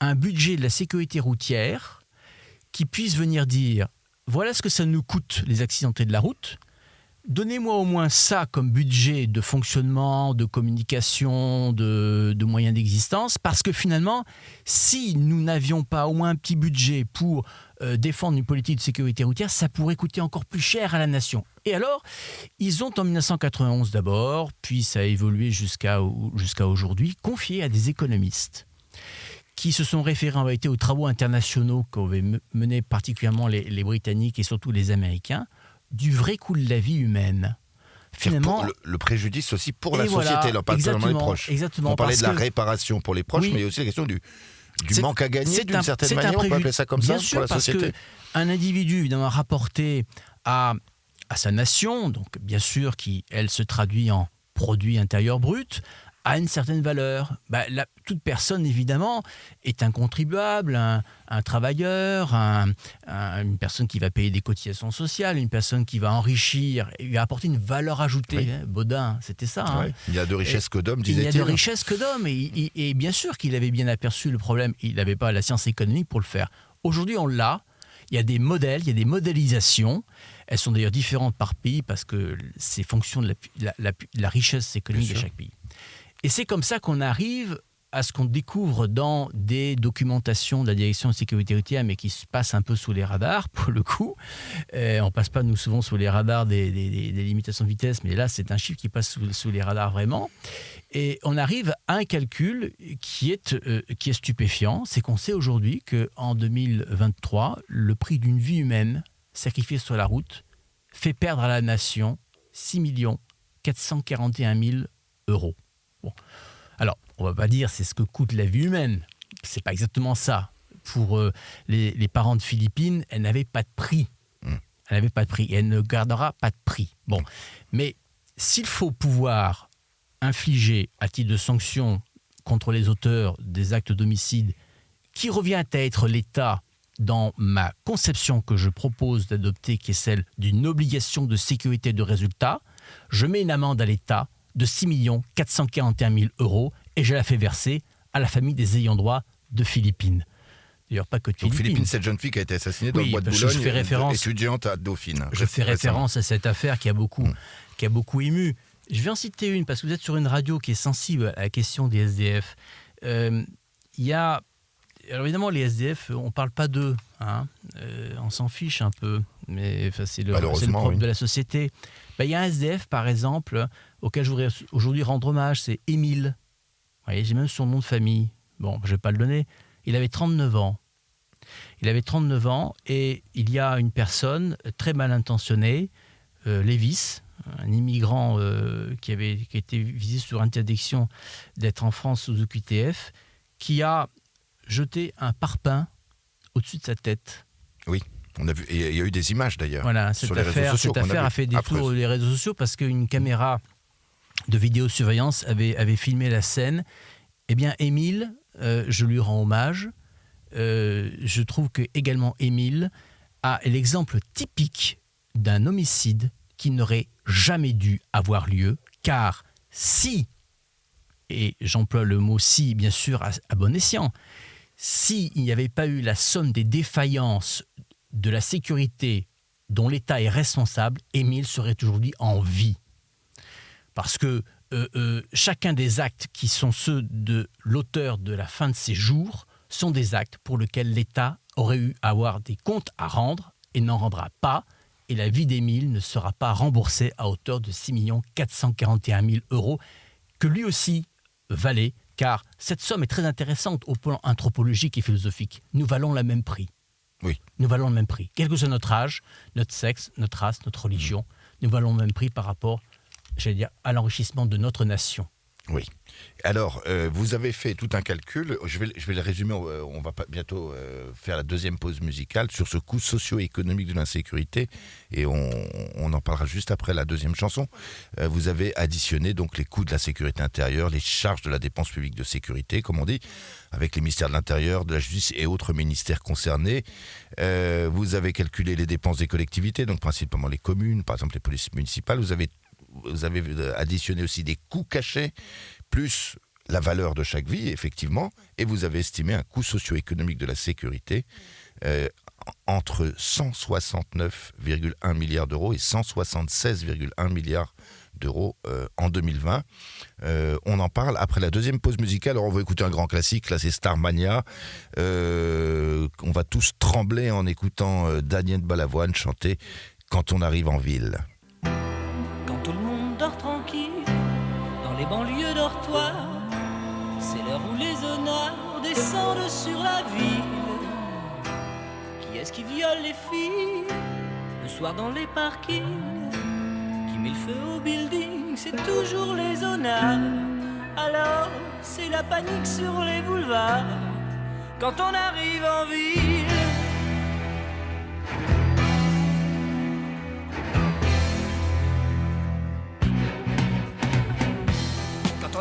un budget de la sécurité routière qui puisse venir dire « Voilà ce que ça nous coûte les accidentés de la route ». Donnez-moi au moins ça comme budget de fonctionnement, de communication, de moyens d'existence, parce que finalement, si nous n'avions pas au moins un petit budget pour défendre une politique de sécurité routière, ça pourrait coûter encore plus cher à la nation. Et alors, ils ont en 1991 d'abord, puis ça a évolué jusqu'à aujourd'hui, confié à des économistes qui se sont référés en réalité aux travaux internationaux qu'avaient menés particulièrement les Britanniques et surtout les Américains, du vrai coût de la vie humaine. Finalement, le préjudice aussi pour la société, là, pas seulement les proches. Exactement. On parlait de la réparation pour les proches, mais il y a aussi la question du manque à gagner d'une certaine manière, on peut appeler ça comme ça pour la société. Bien sûr, parce qu'un individu, évidemment, rapporté à sa nation, donc bien sûr, qui, elle, se traduit en produit intérieur brut, a une certaine valeur. Toute personne, évidemment, est un contribuable, un travailleur, une personne qui va payer des cotisations sociales, une personne qui va enrichir, et lui apporter une valeur ajoutée. Oui. Baudin, c'était ça. Oui. Il y a de richesse que d'hommes, disait-il. Il y a de richesse que d'hommes. Et bien sûr qu'il avait bien aperçu le problème. Il n'avait pas la science économique pour le faire. Aujourd'hui, on l'a. Il y a des modèles, il y a des modélisations. Elles sont d'ailleurs différentes par pays parce que c'est fonction de la richesse économique de chaque pays. Et c'est comme ça qu'on arrive à ce qu'on découvre dans des documentations de la direction de sécurité routière, mais qui se passent un peu sous les radars, pour le coup. On ne passe pas, nous, souvent sous les radars des limitations de vitesse, mais là, c'est un chiffre qui passe sous les radars vraiment. Et on arrive à un calcul qui est stupéfiant. C'est qu'on sait aujourd'hui qu'en 2023, le prix d'une vie humaine sacrifiée sur la route fait perdre à la nation 6 441 000 euros. Bon. Alors, on ne va pas dire c'est ce que coûte la vie humaine. Ce n'est pas exactement ça. Pour les parents de Philippine, elle n'avait pas de prix. Elle n'avait pas de prix et elle ne gardera pas de prix. Bon. Mais s'il faut pouvoir infliger à titre de sanction contre les auteurs des actes d'homicide, qui revient à être l'État dans ma conception que je propose d'adopter, qui est celle d'une obligation de sécurité de résultat, je mets une amende à l'État de 6 441 000 euros et je la fais verser à la famille des ayants droit de Philippine. D'ailleurs, pas que de Philippine. Donc Philippine, cette jeune fille qui a été assassinée dans le bois de Boulogne, étudiante à Dauphine. Je fais référence à cette affaire qui a beaucoup ému. Je vais en citer une parce que vous êtes sur une radio qui est sensible à la question des SDF. Alors évidemment, les SDF, on ne parle pas d'eux. On s'en fiche un peu. Mais c'est le propre de la société. Il y a un SDF, par exemple, auquel je voudrais aujourd'hui rendre hommage, c'est Émile. Vous voyez, j'ai même son nom de famille. Bon, je ne vais pas le donner. Il avait 39 ans. Et il y a une personne très mal intentionnée, Lévis, un immigrant qui a été visé sur interdiction d'être en France sous OQTF, qui a jeté un parpaing au-dessus de sa tête. Oui. On a vu, et il y a eu des images d'ailleurs. Voilà, sur les réseaux sociaux. Cette affaire a fait des tours sur les réseaux sociaux parce qu'une caméra de vidéosurveillance avait filmé la scène. Eh bien, Émile, je lui rends hommage. Je trouve que également Émile a l'exemple typique d'un homicide qui n'aurait jamais dû avoir lieu, car si, et j'emploie le mot si, bien sûr, à bon escient, s'il n'y avait pas eu la somme des défaillances de la sécurité dont l'État est responsable, Émile serait aujourd'hui en vie. Parce que chacun des actes qui sont ceux de l'auteur de la fin de ses jours sont des actes pour lesquels l'État aurait eu à avoir des comptes à rendre et n'en rendra pas. Et la vie d'Émile ne sera pas remboursée à hauteur de 6 441 000 euros que lui aussi valait, car cette somme est très intéressante au plan anthropologique et philosophique. Nous valons le même prix. Oui. Nous valons le même prix. Quel que soit notre âge, notre sexe, notre race, notre religion, nous valons le même prix par rapport, à l'enrichissement de notre nation. Oui. Alors, vous avez fait tout un calcul. Je vais le résumer. On va bientôt faire la deuxième pause musicale sur ce coût socio-économique de l'insécurité. Et on en parlera juste après la deuxième chanson. Vous avez additionné donc les coûts de la sécurité intérieure, les charges de la dépense publique de sécurité, comme on dit, avec les ministères de l'Intérieur, de la Justice et autres ministères concernés. Vous avez calculé les dépenses des collectivités, donc principalement les communes, par exemple les polices municipales. Vous avez additionné aussi des coûts cachés, plus la valeur de chaque vie, effectivement, et vous avez estimé un coût socio-économique de la sécurité entre 169,1 milliards d'euros et 176,1 milliards d'euros en 2020. On en parle après la deuxième pause musicale. Alors on va écouter un grand classique, là c'est Starmania. On va tous trembler en écoutant Daniel Balavoine chanter « Quand on arrive en ville ». Tout le monde dort tranquille dans les banlieues dortoirs. C'est l'heure où les honneurs descendent sur la ville. Qui est-ce qui viole les filles le soir dans les parkings? Qui met le feu au building? C'est toujours les honneurs. Alors c'est la panique sur les boulevards quand on arrive en ville.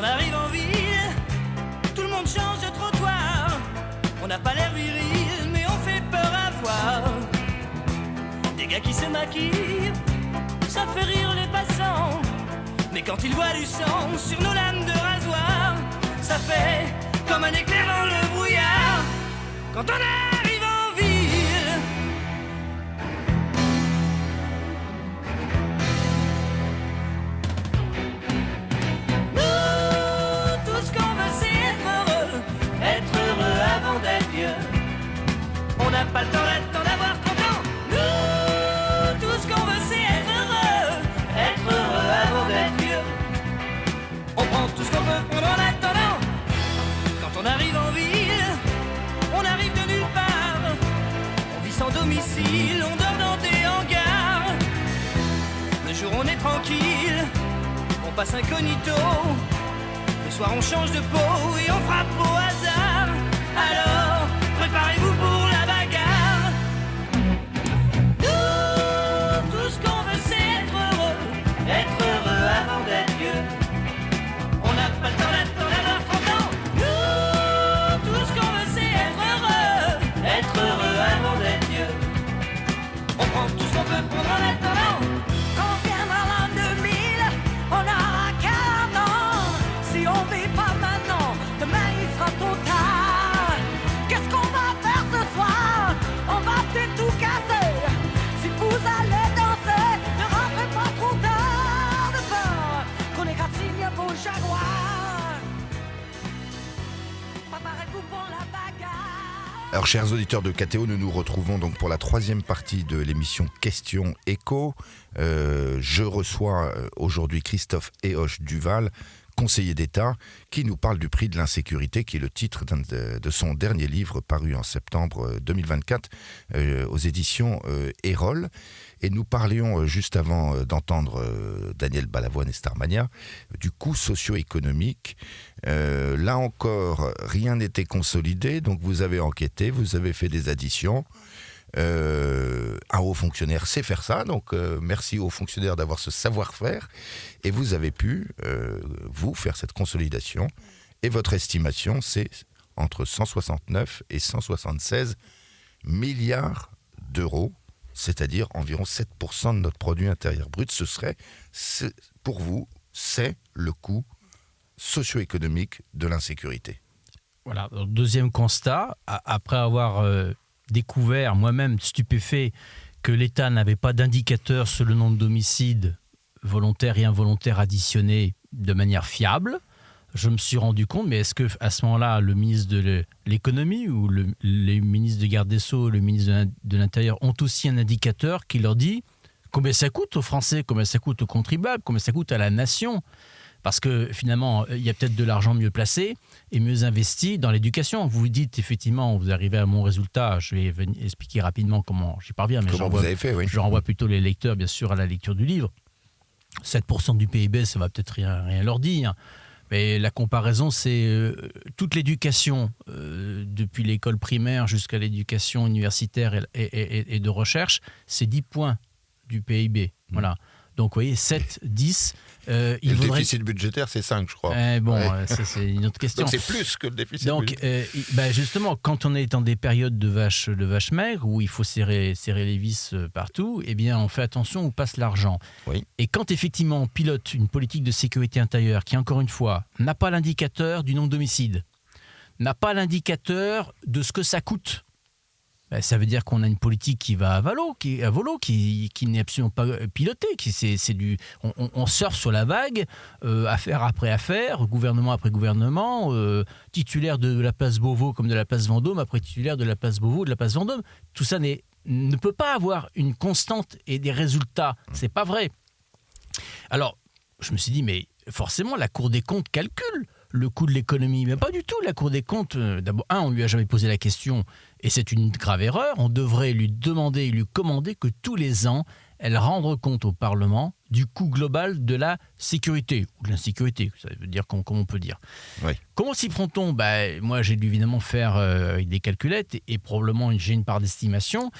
On arrive en ville, tout le monde change de trottoir. On n'a pas l'air viril, mais on fait peur à voir. Des gars qui se maquillent, ça fait rire les passants. Mais quand ils voient du sang sur nos lames de rasoir, ça fait comme un éclair dans le brouillard. Quand on arrive en ville. On n'a pas le temps là-dedans d'avoir content. Nous, tout ce qu'on veut c'est être heureux avant d'être vieux. On prend tout ce qu'on peut prendre en attendant. Quand on arrive en ville, on arrive de nulle part. On vit sans domicile, on dort dans des hangars. Le jour on est tranquille, on passe incognito. Le soir on change de peau et on frappe au hasard. Alors, préparez-vous pour la bagarre. Nous, tout ce qu'on veut c'est être heureux avant d'être vieux. On n'a pas le temps d'attendre d'avoir 30 ans. Nous, tout ce qu'on veut c'est être heureux avant d'être vieux. On prend tout ce qu'on peut prendre en attendant. Quand viendra l'an 2000, on aura 40 ans. Si on vit pas maintenant, demain il sera trop tard. Qu'est-ce qu'on va faire ce soir? On va peut-être tout casser. Si vous allez danser, ne rentrez pas trop tard de peur qu'on égratigne vos jaguars. Préparez-vous pour la bagarre. Alors, chers auditeurs de KTO, nous nous retrouvons donc pour la troisième partie de l'émission Question Écho. Je reçois aujourd'hui Christophe Ehoche Duval, conseiller d'État, qui nous parle du prix de l'insécurité, qui est le titre de son dernier livre paru en septembre 2024 aux éditions Erol. Et nous parlions juste avant d'entendre Daniel Balavoine et Starmania du coût socio-économique. Là encore, rien n'était consolidé, donc vous avez enquêté, vous avez fait des additions. Un haut fonctionnaire sait faire ça, donc merci aux fonctionnaires d'avoir ce savoir-faire, et vous avez pu vous faire cette consolidation, et votre estimation c'est entre 169 et 176 milliards d'euros, c'est-à-dire environ 7% de notre produit intérieur brut. Pour vous, c'est le coût socio-économique de l'insécurité. Voilà, donc, deuxième constat, après avoir découvert, moi-même stupéfait, que l'État n'avait pas d'indicateur sur le nombre d'homicides volontaires et involontaires additionnés de manière fiable, je me suis rendu compte, mais est-ce qu'à ce moment-là, le ministre de l'économie ou les ministres de garde des Sceaux, le ministre de l'Intérieur ont aussi un indicateur qui leur dit combien ça coûte aux Français, combien ça coûte aux contribuables, combien ça coûte à la nation. Parce que finalement, il y a peut-être de l'argent mieux placé et mieux investi dans l'éducation. Vous vous dites effectivement, vous arrivez à mon résultat. Je vais expliquer rapidement comment j'y parviens. Mais Comment vous avez fait, oui. je renvoie plutôt les lecteurs, bien sûr, à la lecture du livre. 7% du PIB, ça va peut-être rien leur dire. Mais la comparaison, c'est toute l'éducation, depuis l'école primaire jusqu'à l'éducation universitaire et de recherche, c'est 10 points du PIB. Voilà. Donc, vous voyez, 7, 10. Le déficit budgétaire, c'est 5, je crois. Ça, c'est une autre question. Donc, c'est plus que le déficit budgétaire. Donc, justement, quand on est dans des périodes de vaches maigres, où il faut serrer les vis partout, eh bien, on fait attention où passe l'argent. Oui. Et quand, effectivement, on pilote une politique de sécurité intérieure qui, encore une fois, n'a pas l'indicateur du nombre d'homicides, n'a pas l'indicateur de ce que ça coûte, ça veut dire qu'on a une politique qui va à volo, qui n'est absolument pas pilotée. On surfe sur la vague, affaire après affaire, gouvernement après gouvernement, titulaire de la place Beauvau comme de la place Vendôme, après titulaire de la place Beauvau, de la place Vendôme. Tout ça ne peut pas avoir une constante et des résultats. C'est pas vrai. Alors, je me suis dit, mais forcément, la Cour des comptes calcule le coût de l'économie. Mais pas du tout. La Cour des comptes, d'abord, on ne lui a jamais posé la question, et c'est une grave erreur. On devrait lui demander et lui commander que tous les ans, elle rende compte au Parlement du coût global de la sécurité, ou de l'insécurité, ça veut dire comme on peut dire. Oui. Comment s'y prend-on ? Moi, j'ai dû évidemment faire avec des calculettes, et probablement j'ai une part d'estimation,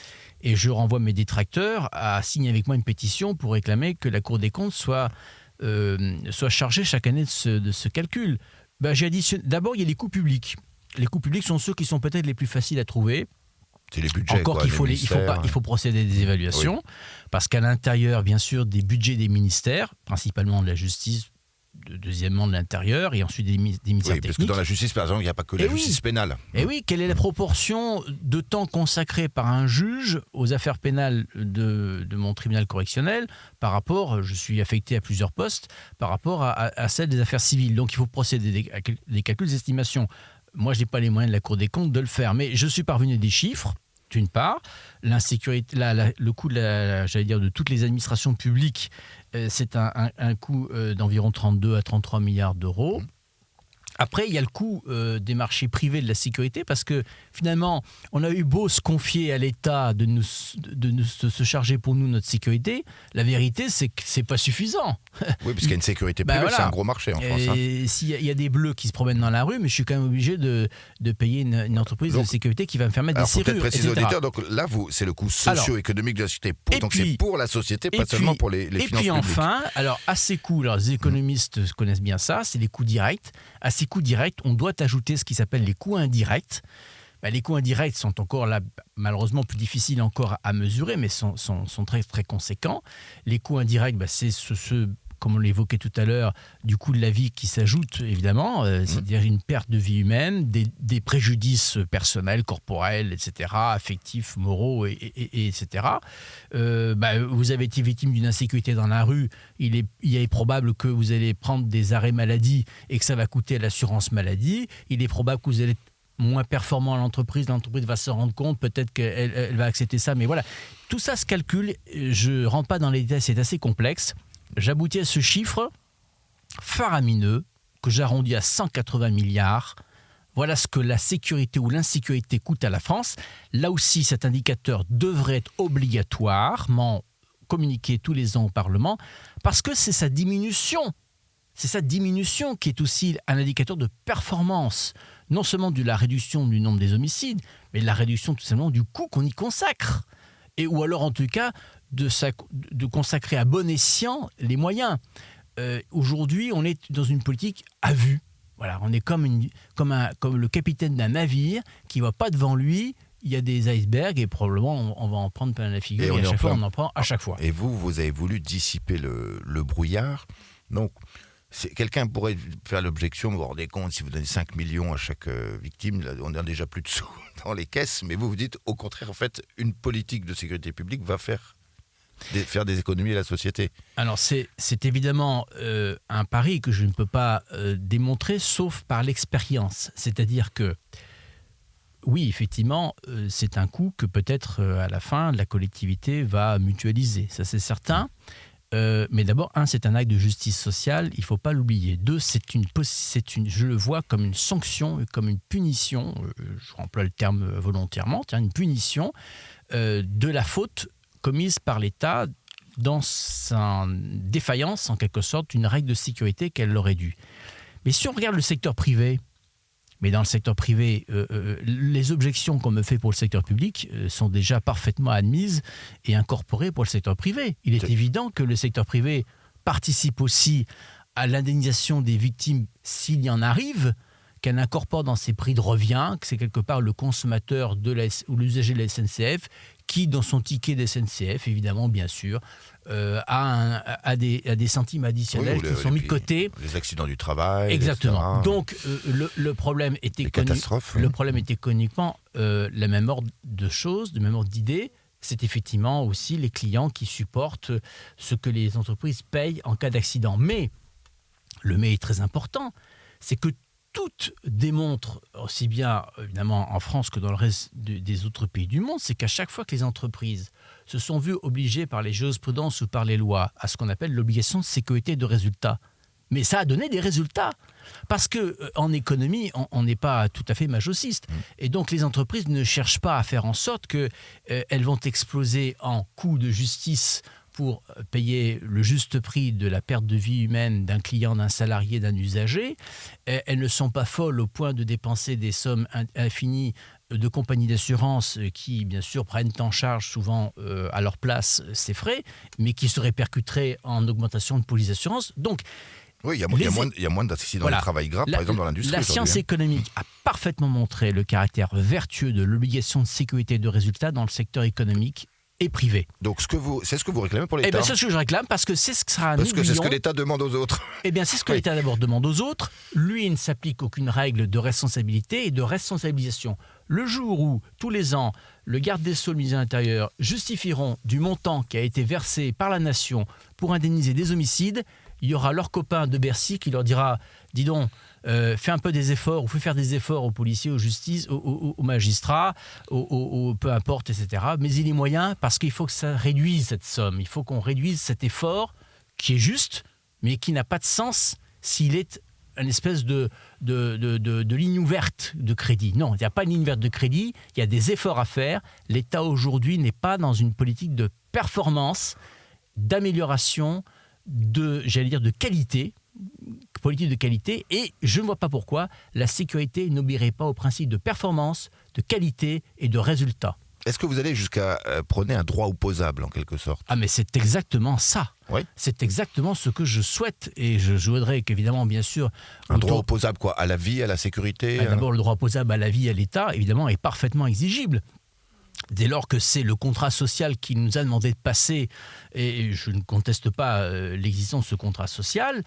et je renvoie mes détracteurs à signer avec moi une pétition pour réclamer que la Cour des comptes soit chargée chaque année de ce calcul. J'ai additionné. D'abord, il y a les coûts publics. Les coûts publics sont ceux qui sont peut-être les plus faciles à trouver. C'est les budgets. Encore qu'il faut procéder à des évaluations, parce qu'à l'intérieur, bien sûr, des budgets des ministères, principalement de la justice, deuxièmement de l'intérieur, et ensuite des ministères techniques. Parce que dans la justice, par exemple, il n'y a pas que la justice pénale. Et oui, quelle est la proportion de temps consacré par un juge aux affaires pénales de mon tribunal correctionnel par rapport, je suis affecté à plusieurs postes, par rapport à celle des affaires civiles. Donc il faut procéder à des calculs d'estimation. Moi, je n'ai pas les moyens de la Cour des comptes de le faire, mais je suis parvenu à des chiffres. D'une part, l'insécurité, le coût de toutes les administrations publiques, c'est un coût d'environ 32 à 33 milliards d'euros. Après, il y a le coût des marchés privés de la sécurité, parce que finalement, on a eu beau se confier à l'État de se charger pour nous notre sécurité, la vérité, c'est que c'est pas suffisant. Oui, parce qu'il y a une sécurité privée, c'est un gros marché en France. Et s'il y a des bleus qui se promènent dans la rue, mais je suis quand même obligé de payer une entreprise de sécurité qui va me faire mettre des serrures, peut-être préciser aux auditeurs, donc là, c'est le coût socio-économique de la sécurité. Donc c'est pour la société, pas seulement pour les finances publiques. Et puis enfin, à ces coûts, les économistes connaissent bien ça, c'est les coûts directs. À ces coûts directs, on doit ajouter ce qui s'appelle les coûts indirects. Les coûts indirects sont encore là, malheureusement plus difficiles encore à mesurer, mais sont très, très conséquents. Les coûts indirects, c'est ceux, comme on l'évoquait tout à l'heure, du coût de la vie qui s'ajoute, évidemment, c'est-à-dire une perte de vie humaine, des préjudices personnels, corporels, etc., affectifs, moraux, etc. Vous avez été victime d'une insécurité dans la rue, il est probable que vous allez prendre des arrêts maladie et que ça va coûter à l'assurance maladie. Il est probable que vous allez être moins performant à l'entreprise va se rendre compte, peut-être qu'elle va accepter ça, mais voilà. Tout ça se calcule, je ne rentre pas dans les détails, c'est assez complexe. J'aboutis à ce chiffre faramineux que j'arrondis à 180 milliards. Voilà ce que la sécurité ou l'insécurité coûte à la France. Là aussi, cet indicateur devrait être obligatoirement communiqué tous les ans au Parlement, parce que c'est sa diminution. C'est sa diminution qui est aussi un indicateur de performance, non seulement de la réduction du nombre des homicides, mais de la réduction tout simplement du coût qu'on y consacre. Ou alors, en tout cas, de consacrer à bon escient les moyens. Aujourd'hui, on est dans une politique à vue. Voilà, on est comme le capitaine d'un navire qui ne va pas devant lui. Il y a des icebergs et probablement on va en prendre plein la figure. Et à chaque fois, on en prend à chaque fois. Et vous avez voulu dissiper le brouillard. Donc, quelqu'un pourrait faire l'objection, vous vous rendez compte, si vous donnez 5 millions à chaque victime, là, on n'a déjà plus de sous dans les caisses. Mais vous dites, au contraire, en fait, une politique de sécurité publique va faire des économies à la société. Alors, c'est évidemment un pari que je ne peux pas démontrer, sauf par l'expérience. C'est-à-dire que, oui, effectivement, c'est un coût que peut-être à la fin, la collectivité va mutualiser. Ça, c'est certain. Mais d'abord, c'est un acte de justice sociale, il ne faut pas l'oublier. 2, je le vois comme une sanction, comme une punition, je emploie le terme volontairement, une punition de la faute commise par l'État dans sa défaillance, en quelque sorte, d'une règle de sécurité qu'elle aurait dû. Mais si on regarde le secteur privé, mais dans le secteur privé, les objections qu'on me fait pour le secteur public sont déjà parfaitement admises et incorporées pour le secteur privé. Il est évident que le secteur privé participe aussi à l'indemnisation des victimes s'il y en arrive, qu'elle incorpore dans ses prix de revient, que c'est quelque part le consommateur ou l'usager de la SNCF qui, dans son ticket de SNCF, évidemment, bien sûr, a des centimes additionnels qui sont mis de côté. Les accidents du travail. Exactement. Etc. Donc, le problème était le problème était uniquement la même ordre de choses, le même ordre d'idées. C'est effectivement aussi les clients qui supportent ce que les entreprises payent en cas d'accident. Mais, le mais est très important, c'est que tout démontre, aussi bien évidemment en France que dans le reste des autres pays du monde, c'est qu'à chaque fois que les entreprises se sont vues obligées par les jurisprudences ou par les lois à ce qu'on appelle l'obligation de sécurité de résultat, mais ça a donné des résultats. Parce qu'en économie, on n'est pas tout à fait masochiste. Et donc les entreprises ne cherchent pas à faire en sorte qu'elles vont exploser en coûts de justice pour payer le juste prix de la perte de vie humaine d'un client, d'un salarié, d'un usager. Elles ne sont pas folles au point de dépenser des sommes infinies de compagnies d'assurance qui, bien sûr, prennent en charge souvent à leur place ces frais, mais qui se répercuteraient en augmentation de police d'assurance. Donc, oui, il y a moins d'accidents de travail graves, par exemple, dans l'industrie. La science économique a parfaitement montré le caractère vertueux de l'obligation de sécurité de résultat dans le secteur économique et privé. Donc, c'est ce que vous réclamez pour l'État. Eh bien, c'est ce que je réclame, parce que c'est ce que sera Parce que c'est ce que l'État demande aux autres. Eh bien, c'est ce que l'État d'abord demande aux autres. Lui, il ne s'applique aucune règle de responsabilité et de responsabilisation. Le jour où, tous les ans, le garde des Sceaux, le ministre de l'Intérieur, justifieront du montant qui a été versé par la nation pour indemniser des homicides, il y aura leur copain de Bercy qui leur dira « Dis donc, fais un peu des efforts, ou fais faire des efforts aux policiers, aux justices, aux magistrats, peu importe, etc. Mais il est moyen parce qu'il faut que ça réduise cette somme. Il faut qu'on réduise cet effort qui est juste, mais qui n'a pas de sens s'il est une espèce de ligne ouverte de crédit. Non, il n'y a pas de ligne ouverte de crédit, il y a des efforts à faire. L'État aujourd'hui n'est pas dans une politique de performance, d'amélioration, de qualité, politique de qualité, et je ne vois pas pourquoi la sécurité n'obéirait pas au principe de performance, de qualité et de résultat. Est-ce que vous allez jusqu'à prôner un droit opposable, en quelque sorte ? Ah, mais c'est exactement ça. Oui. C'est exactement ce que je souhaite, et je voudrais qu'évidemment, bien sûr... Un droit opposable, quoi ? À la vie, à la sécurité ? D'abord, le droit opposable à la vie, à l'État, évidemment, est parfaitement exigible. Dès lors que c'est le contrat social qui nous a demandé de passer, et je ne conteste pas l'existence de ce contrat social,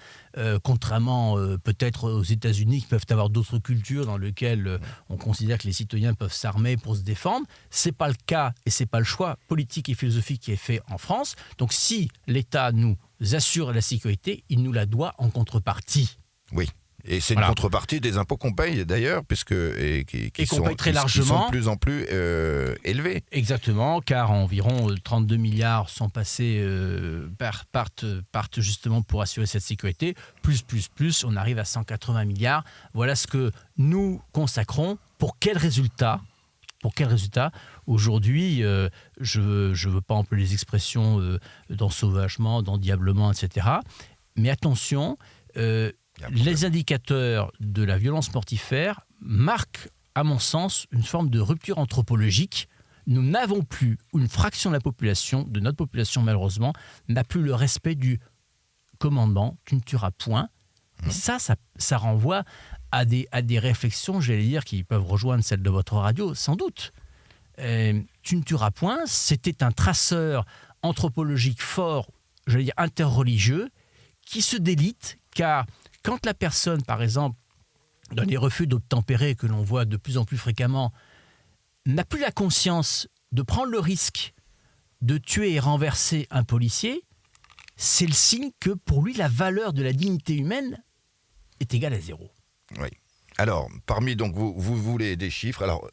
contrairement peut-être aux États-Unis qui peuvent avoir d'autres cultures dans lesquelles on considère que les citoyens peuvent s'armer pour se défendre, c'est pas le cas et c'est pas le choix politique et philosophique qui est fait en France. Donc si l'État nous assure la sécurité, il nous la doit en contrepartie. Oui. Et c'est une contrepartie des impôts qu'on paye d'ailleurs, qui sont de plus en plus élevés. Exactement, car environ 32 milliards sont passés, partent justement pour assurer cette sécurité. Plus, on arrive à 180 milliards. Voilà ce que nous consacrons. Pour quel résultat ? Aujourd'hui, je ne veux pas employer les expressions d'ensauvagement, d'endiablement, etc. Mais attention... les indicateurs de la violence mortifère marquent, à mon sens, une forme de rupture anthropologique. Nous n'avons plus, une fraction de notre population malheureusement, n'a plus le respect du commandement, tu ne tueras point. Et ça renvoie à des réflexions, j'allais dire, qui peuvent rejoindre celles de votre radio, sans doute. Tu ne tueras point, c'était un traceur anthropologique fort, j'allais dire interreligieux, qui se délite, car quand la personne, par exemple, dans les refus d'obtempérer que l'on voit de plus en plus fréquemment, n'a plus la conscience de prendre le risque de tuer et renverser un policier, c'est le signe que pour lui, la valeur de la dignité humaine est égale à zéro. Oui. Alors, parmi, donc, vous voulez des chiffres. Alors,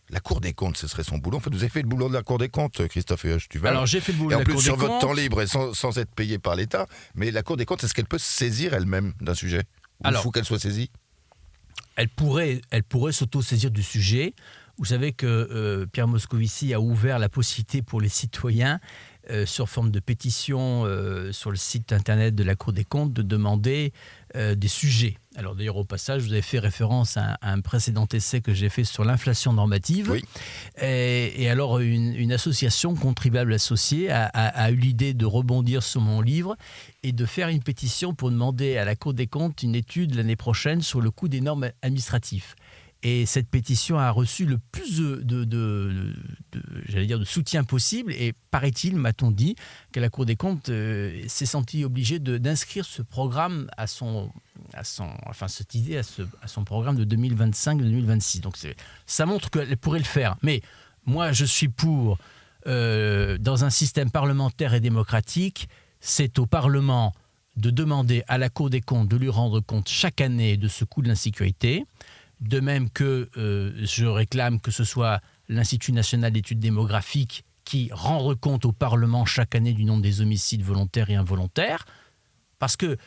la Cour des comptes, ce serait son boulot. En fait, vous avez fait le boulot de la Cour des comptes, Christophe Duval. Alors, j'ai fait le boulot et de la en plus, Cour des sur comptes. votre temps libre et sans être payé par l'État. Mais la Cour des comptes, est-ce qu'elle peut se saisir elle-même d'un sujet? Ou il faut qu'elle soit saisie? Elle pourrait s'auto-saisir du sujet. Vous savez que Pierre Moscovici a ouvert la possibilité pour les citoyens, sur forme de pétition sur le site internet de la Cour des comptes, de demander des sujets. Alors d'ailleurs, au passage, vous avez fait référence à un précédent essai que j'ai fait sur l'inflation normative. Oui. Et alors, une association, Contribuables Associés, a eu l'idée de rebondir sur mon livre et de faire une pétition pour demander à la Cour des comptes une étude l'année prochaine sur le coût des normes administratives. Et cette pétition a reçu le plus de soutien possible. Et paraît-il, m'a-t-on dit, que la Cour des comptes s'est sentie obligée d'inscrire ce programme cette idée à son programme de 2025-2026. Donc ça montre qu'elle pourrait le faire. Mais moi, je suis pour, dans un système parlementaire et démocratique, c'est au Parlement de demander à la Cour des comptes de lui rendre compte chaque année de ce coût de l'insécurité. De même que je réclame que ce soit l'Institut national d'études démographiques qui rende compte au Parlement chaque année du nombre des homicides volontaires et involontaires. Parce que,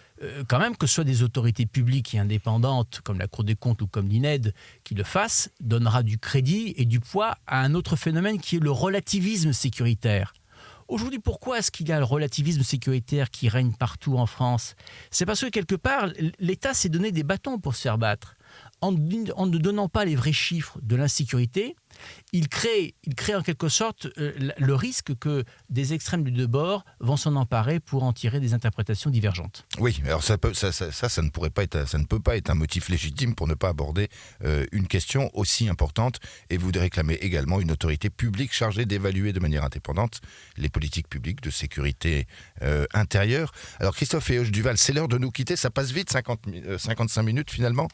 quand même, que ce soit des autorités publiques et indépendantes, comme la Cour des comptes ou comme l'INED, qui le fassent, donnera du crédit et du poids à un autre phénomène qui est le relativisme sécuritaire. Aujourd'hui, pourquoi est-ce qu'il y a le relativisme sécuritaire qui règne partout en France? C'est parce que, quelque part, l'État s'est donné des bâtons pour se faire battre. En ne donnant pas les vrais chiffres de l'insécurité, il crée en quelque sorte le risque que des extrêmes des deux bords vont s'en emparer pour en tirer des interprétations divergentes. Oui, alors ça ne peut pas être un motif légitime pour ne pas aborder une question aussi importante. Et vous réclamez également une autorité publique chargée d'évaluer de manière indépendante les politiques publiques de sécurité intérieure. Alors Christophe Duval, c'est l'heure de nous quitter. Ça passe vite, 55 minutes finalement.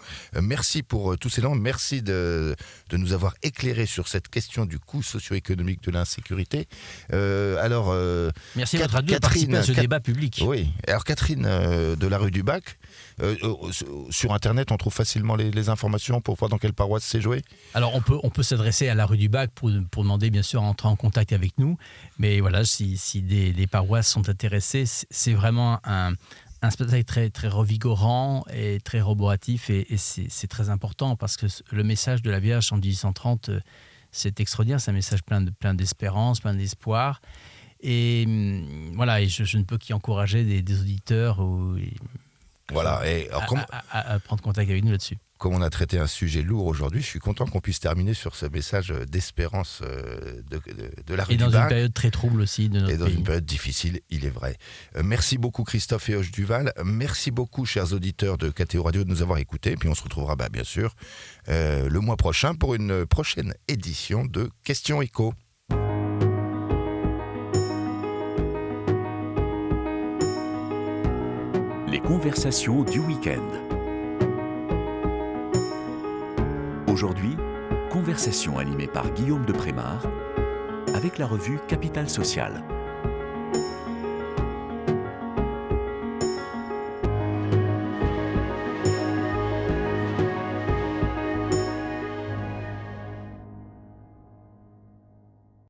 Merci pour tous ces noms. Merci de nous avoir éclairés sur cette question du coût socio-économique de l'insécurité. Merci à votre radio de participer à ce débat public. Oui. Alors Catherine de la rue du Bac, sur Internet, on trouve facilement les informations pour voir dans quelle paroisse c'est joué. Alors on peut s'adresser à la rue du Bac pour demander bien sûr à entrer en contact avec nous. Mais voilà, si des paroisses sont intéressées, c'est vraiment un spectacle très, très revigorant et très roboratif et c'est très important parce que le message de la Vierge en 1830, c'est extraordinaire, c'est un message plein d'espérance, plein d'espoir. Et voilà, et je ne peux qu'y encourager des auditeurs à prendre contact avec nous là-dessus. Comme on a traité un sujet lourd aujourd'hui, je suis content qu'on puisse terminer sur ce message d'espérance de la rue du Bac. Et dans une période très trouble aussi de notre pays. Et dans une période difficile, il est vrai. Merci beaucoup Christophe Duval. Merci beaucoup chers auditeurs de KTO Radio de nous avoir écoutés. Et puis on se retrouvera bien sûr le mois prochain pour une prochaine édition de Questions Écho. Les conversations du week-end. Aujourd'hui, conversation animée par Guillaume de Prémar avec la revue Capital Social.